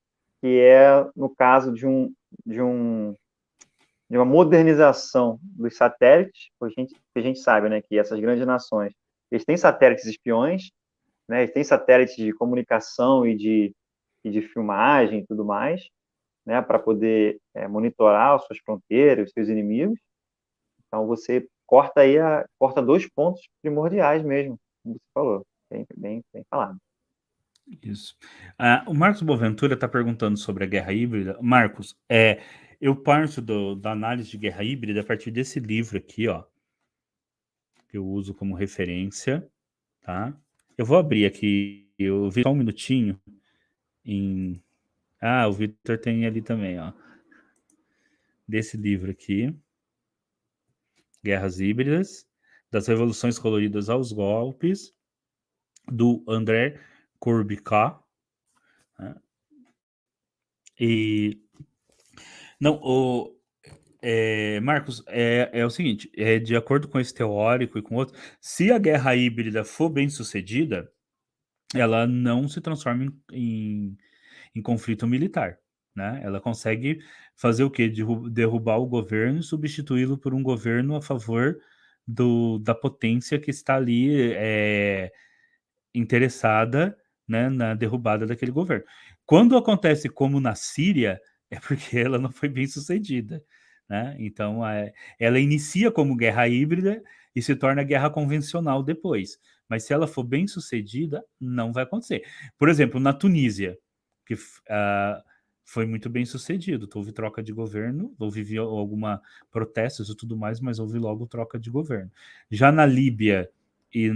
que é no caso de, um, de uma modernização dos satélites, a gente sabe, né, que essas grandes nações, eles têm satélites espiões, né, eles têm satélites de comunicação e de filmagem e tudo mais, né, para poder monitorar as suas fronteiras, os seus inimigos. Então você corta aí corta 2 pontos primordiais mesmo, como você falou, bem falado. Isso. O Marcos Boaventura está perguntando sobre a guerra híbrida. Marcos, eu parto da análise de guerra híbrida a partir desse livro aqui, ó, que eu uso como referência, tá? Eu vou abrir aqui, eu vi só um minutinho em... o Victor tem ali também, ó, desse livro aqui, Guerras Híbridas, das Revoluções Coloridas aos Golpes, do André Courbet, né? E não, Marcos, é o seguinte, de acordo com esse teórico e com outro, se a guerra híbrida for bem sucedida, ela não se transforma em conflito militar, né? Ela consegue fazer o quê? Derrubar o governo e substituí-lo por um governo a favor da potência que está ali interessada, né, na derrubada daquele governo. Quando acontece como na Síria, é porque ela não foi bem sucedida, né? Então, ela inicia como guerra híbrida e se torna guerra convencional depois. Mas se ela for bem sucedida, não vai acontecer. Por exemplo, na Tunísia, que foi muito bem sucedido. Houve troca de governo, houve alguma protestos e tudo mais, mas houve logo troca de governo. Já na Líbia e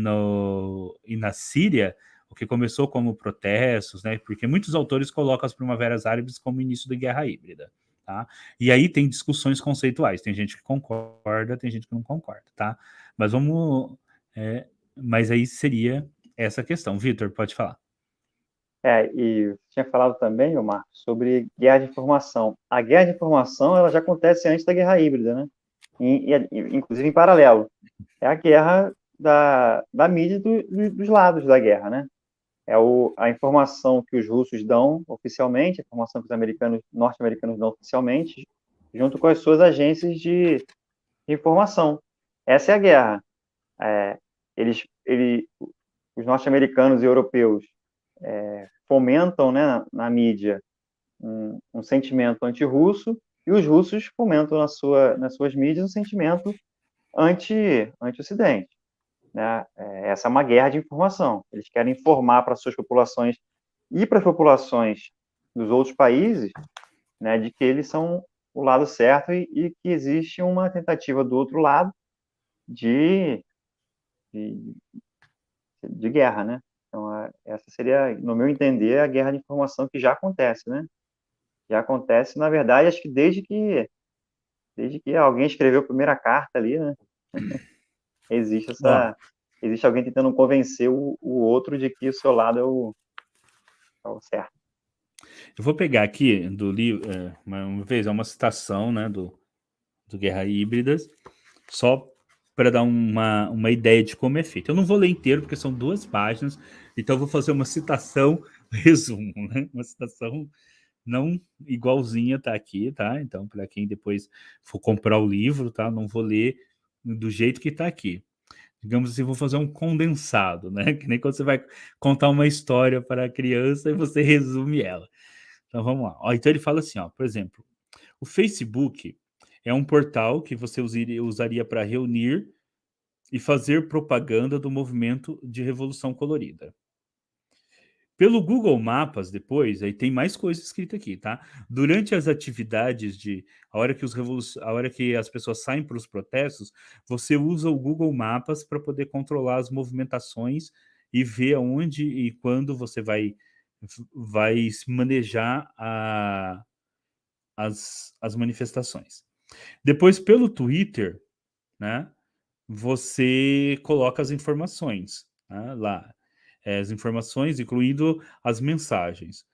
na Síria, o que começou como protestos, né? Porque muitos autores colocam as primaveras árabes como início da guerra híbrida, tá? E aí tem discussões conceituais. Tem gente que concorda, tem gente que não concorda, tá? Mas vamos, mas aí seria essa questão. Vitor, pode falar. E tinha falado também, Omar, sobre guerra de informação. A guerra de informação, ela já acontece antes da guerra híbrida, né? Inclusive em paralelo. É a guerra da mídia dos lados da guerra, né? A informação que os russos dão oficialmente, a informação que os norte-americanos dão oficialmente, junto com as suas agências de informação. Essa é a guerra. É, os norte-americanos e europeus fomentam, né, na mídia um sentimento anti-russo e os russos fomentam nas suas mídias um sentimento anti-Ocidente. Né? Essa é uma guerra de informação. Eles querem informar para suas populações e para as populações dos outros países, né, de que eles são o lado certo e que existe uma tentativa do outro lado de, de, de guerra, né? Então, essa seria, no meu entender, a guerra de informação que já acontece, né? Já acontece, na verdade, acho que desde que alguém escreveu a primeira carta ali, né? Existe Ó, existe alguém tentando convencer o outro de que o seu lado é o certo. eu vou pegar aqui do livro, uma vez, é uma citação, né, do Guerra Híbridas, só para dar uma ideia de como é feito. Eu não vou ler inteiro, porque são 2 páginas, então eu vou fazer uma citação, resumo, né? Uma citação não igualzinha tá aqui, tá? Então, para quem depois for comprar o livro, tá? Não vou ler do jeito que tá aqui. Digamos assim, vou fazer um condensado, né? Que nem quando você vai contar uma história para a criança e você resume ela. Então vamos lá. Ó, então ele fala assim, ó, por exemplo, o Facebook é um portal que você usaria para reunir e fazer propaganda do movimento de Revolução Colorida. Pelo Google Mapas, depois, aí tem mais coisa escrita aqui, tá? Durante as atividades a hora que as pessoas saem para os protestos, você usa o Google Mapas para poder controlar as movimentações e ver aonde e quando você vai manejar as manifestações. Depois, pelo Twitter, né? Você coloca as informações, né, lá. As informações, incluindo as mensagens.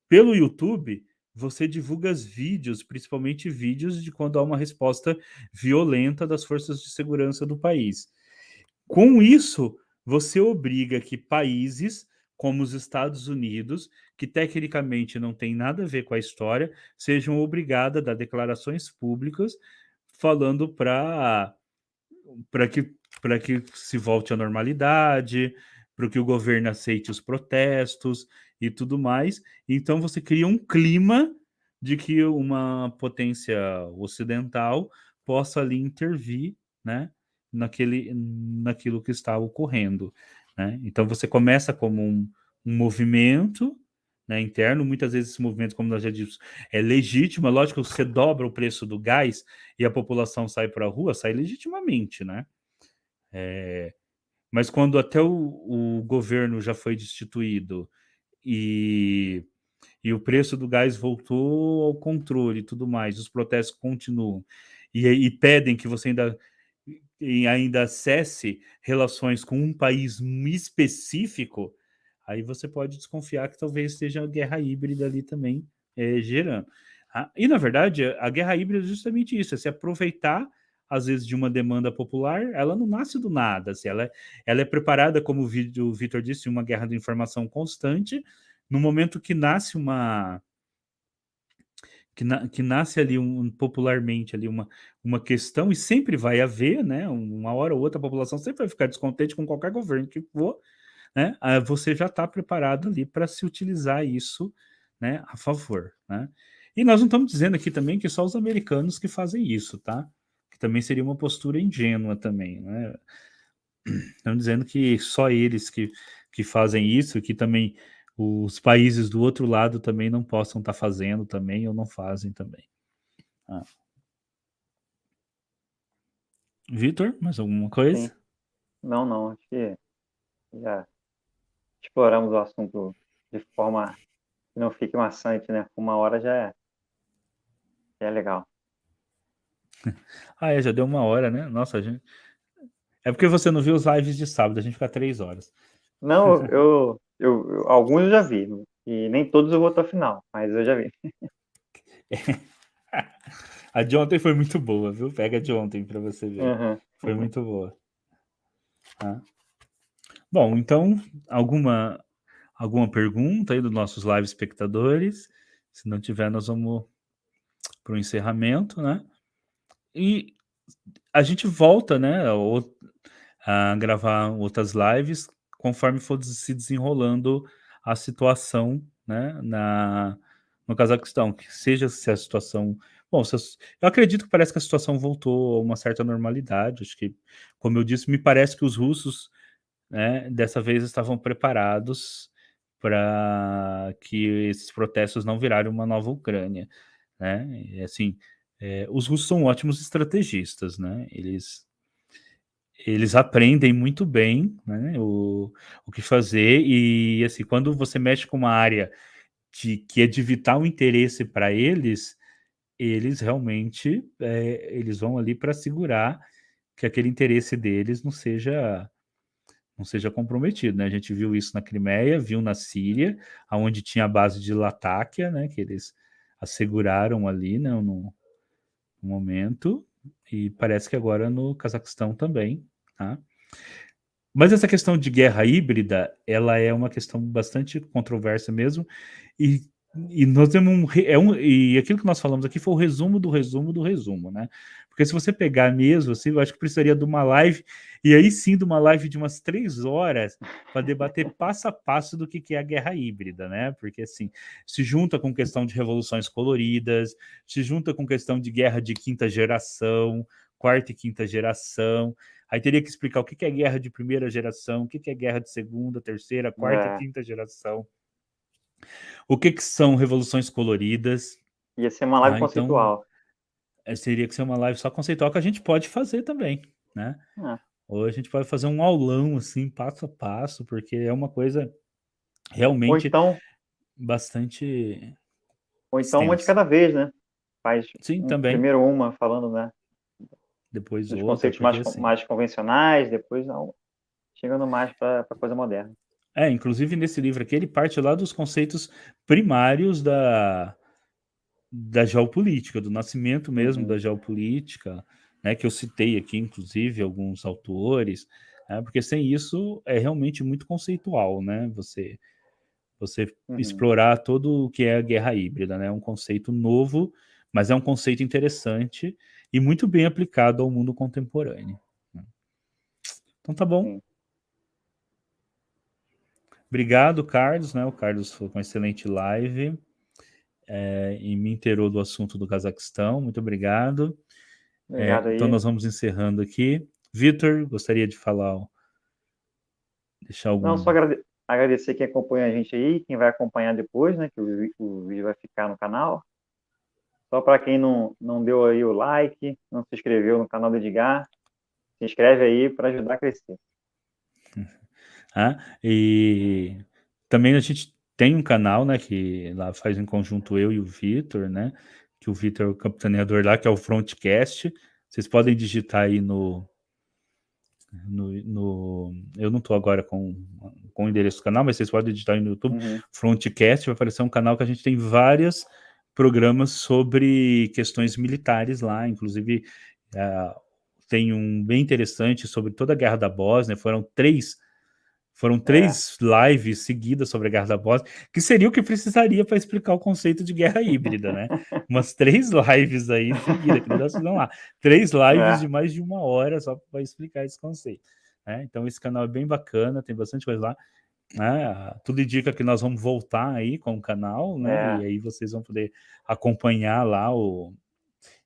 Pelo YouTube, você divulga os vídeos, principalmente vídeos de quando há uma resposta violenta das forças de segurança do país. Com isso, você obriga que países como os Estados Unidos, que tecnicamente não tem nada a ver com a história, sejam obrigados a dar declarações públicas falando para que, para que se volte à normalidade, para que o governo aceite os protestos e tudo mais. Então você cria um clima de que uma potência ocidental possa ali intervir, né, naquilo que está ocorrendo, né? Então você começa como um movimento, né, interno, muitas vezes esse movimento, como nós já disse, é legítimo, é lógico que você dobra o preço do gás e a população sai para a rua, sai legitimamente, né? Mas quando até o governo já foi destituído e, e o preço do gás voltou ao controle e tudo mais, os protestos continuam e pedem que você ainda acesse relações com um país específico, aí você pode desconfiar que talvez esteja a guerra híbrida ali também gerando. E, na verdade, a guerra híbrida é justamente isso, é se aproveitar, às vezes, de uma demanda popular, ela não nasce do nada, assim, ela é preparada, como o Vitor disse, uma guerra de informação constante, no momento que nasce que nasce ali popularmente ali uma questão, e sempre vai haver, né? Uma hora ou outra a população sempre vai ficar descontente com qualquer governo que for, né? Você já está preparado ali para se utilizar isso, né, a favor, né? E nós não estamos dizendo aqui também que só os americanos que fazem isso, tá? Que também seria uma postura ingênua também, né? Estamos dizendo que só eles que fazem isso, que também os países do outro lado também não possam estar fazendo também ou não fazem também. Vitor, mais alguma Sim. coisa? Não, acho que já exploramos o assunto de forma que não fique maçante, né? Uma hora já é legal. Já deu 1 hora, né? Nossa, gente. É porque você não viu os lives de sábado, a gente fica 3 horas. Não, alguns eu já vi, e nem todos eu vou até o final, mas eu já vi. A de ontem foi muito boa, viu? Pega a de ontem para você ver. Uhum. Foi muito boa. Tá? Bom, então, alguma pergunta aí dos nossos live espectadores? Se não tiver, nós vamos para o encerramento, né? E a gente volta, né, a gravar outras lives conforme for se desenrolando a situação, né, no Cazaquistão, que seja se a situação... Bom, eu acredito que parece que a situação voltou a uma certa normalidade, acho que, como eu disse, me parece que os russos, né, dessa vez estavam preparados para que esses protestos não virarem uma nova Ucrânia, né, e, assim, os russos são ótimos estrategistas, né, eles aprendem muito bem, né, o que fazer e, assim, quando você mexe com uma área que é de vital interesse para eles, eles realmente, eles vão ali para segurar que aquele interesse deles não seja comprometido, né? A gente viu isso na Crimeia, viu na Síria, aonde tinha a base de Latáquia, né, que eles asseguraram ali, né, no momento, e parece que agora no Cazaquistão também, tá? Mas essa questão de guerra híbrida, ela é uma questão bastante controversa mesmo, e, e nós temos e aquilo que nós falamos aqui foi o resumo do resumo do resumo, né? Porque se você pegar mesmo, assim, eu acho que precisaria de uma live, e aí sim de uma live de umas 3 horas, para debater passo a passo do que é a guerra híbrida, né? Porque assim, se junta com questão de revoluções coloridas, se junta com questão de guerra de quinta geração, quarta e quinta geração. Aí teria que explicar o que é guerra de primeira geração, o que é guerra de segunda, terceira, quarta, É, quinta geração, o que são revoluções coloridas. ia ser uma live Então, conceitual. teria que ser uma live só conceitual que a gente pode fazer também, né? É. Ou a gente pode fazer um aulão, assim, passo a passo, porque é uma coisa Ou realmente então, bastante ou então uma de extensa. cada vez, né? Faz Sim, também. primeiro uma falando, né, Depois dos outra, conceitos porque assim... mais convencionais, depois não, chegando mais para coisa moderna. Inclusive nesse livro aqui, ele parte lá dos conceitos primários da geopolítica, do nascimento mesmo da Uhum, geopolítica, né, que eu citei aqui, inclusive, alguns autores, né, porque sem isso é realmente muito conceitual, né, você uhum. explorar todo o que é a guerra híbrida, né, é um conceito novo, mas é um conceito interessante e muito bem aplicado ao mundo contemporâneo. Então tá bom. Sim. Obrigado, Carlos, né, o Carlos foi uma excelente live, e me inteirou do assunto do Cazaquistão, muito obrigado. Obrigado Então aí. nós vamos encerrando aqui. Vitor, gostaria de falar, deixar Não, só algum... agradecer quem acompanha a gente aí, quem vai acompanhar depois, né, que o vídeo vai ficar no canal. Só para quem não deu aí o like, não se inscreveu no canal do Edgar, se inscreve aí para ajudar a crescer. E também a gente tem um canal, né, que lá faz em conjunto eu e o Vitor, né, que o Vitor é o capitaneador lá, que é o Frontcast. Vocês podem digitar aí eu não estou agora com o endereço do canal, mas vocês podem digitar aí no YouTube, Uhum, Frontcast, vai aparecer um canal que a gente tem vários programas sobre questões militares lá, inclusive tem um bem interessante sobre toda a Guerra da Bósnia, foram é. três lives seguidas sobre a Guerra da Bósnia, que seria o que precisaria para explicar o conceito de guerra híbrida, né? Umas 3 lives aí seguidas, que nós fizemos lá. 3 lives de É, mais de 1 hora só para explicar esse conceito. Né? Então esse canal é bem bacana, tem bastante coisa lá. Né? Tudo indica que nós vamos voltar aí com o canal, né? E é. aí vocês vão poder acompanhar lá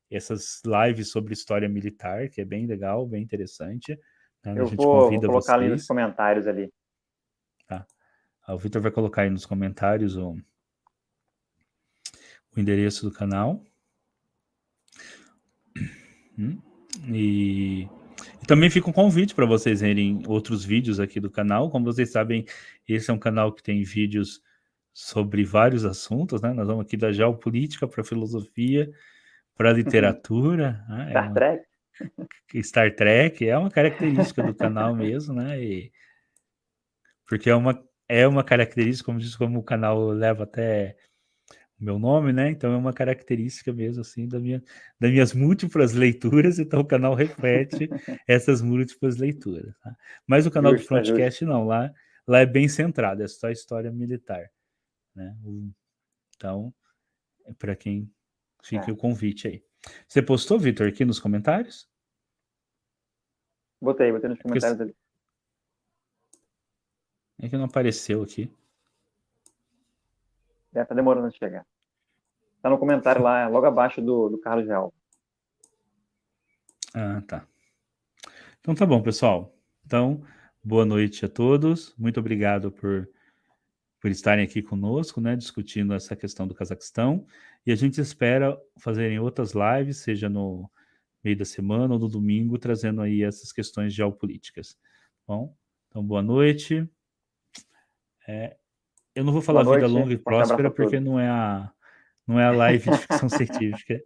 essas lives sobre história militar, que é bem legal, bem interessante. Né? A Eu gente vou convida colocar ali nos vocês. comentários ali. Tá? O Vitor vai colocar aí nos comentários o endereço do canal. E também fica um convite para vocês verem outros vídeos aqui do canal. Como vocês sabem, esse é um canal que tem vídeos sobre vários assuntos, né? Nós vamos aqui da geopolítica para filosofia, para literatura, né? Star Trek? Star Trek é uma característica do canal mesmo, né? Porque é uma característica, como diz, como o canal leva até o meu nome, né? Então é uma característica mesmo assim das minhas múltiplas leituras, então o canal reflete essas múltiplas leituras. Tá? Mas o canal do Justo, Frontcast não, lá é bem centrado, é só história militar, né? Então, é para quem fica o convite aí. Você postou, Vitor, aqui nos comentários? Botei nos comentários ali. É que não apareceu aqui. Tá demorando de chegar. Tá no comentário lá, logo abaixo do Carlos Real. Ah, tá. Então tá bom, pessoal. Então, boa noite a todos. Muito obrigado por estarem aqui conosco, né, discutindo essa questão do Cazaquistão. E a gente espera fazerem outras lives, seja no meio da semana ou no domingo, trazendo aí essas questões geopolíticas. Bom, então boa noite. Eu não vou falar vida longa e próspera, porque não é a live de ficção científica.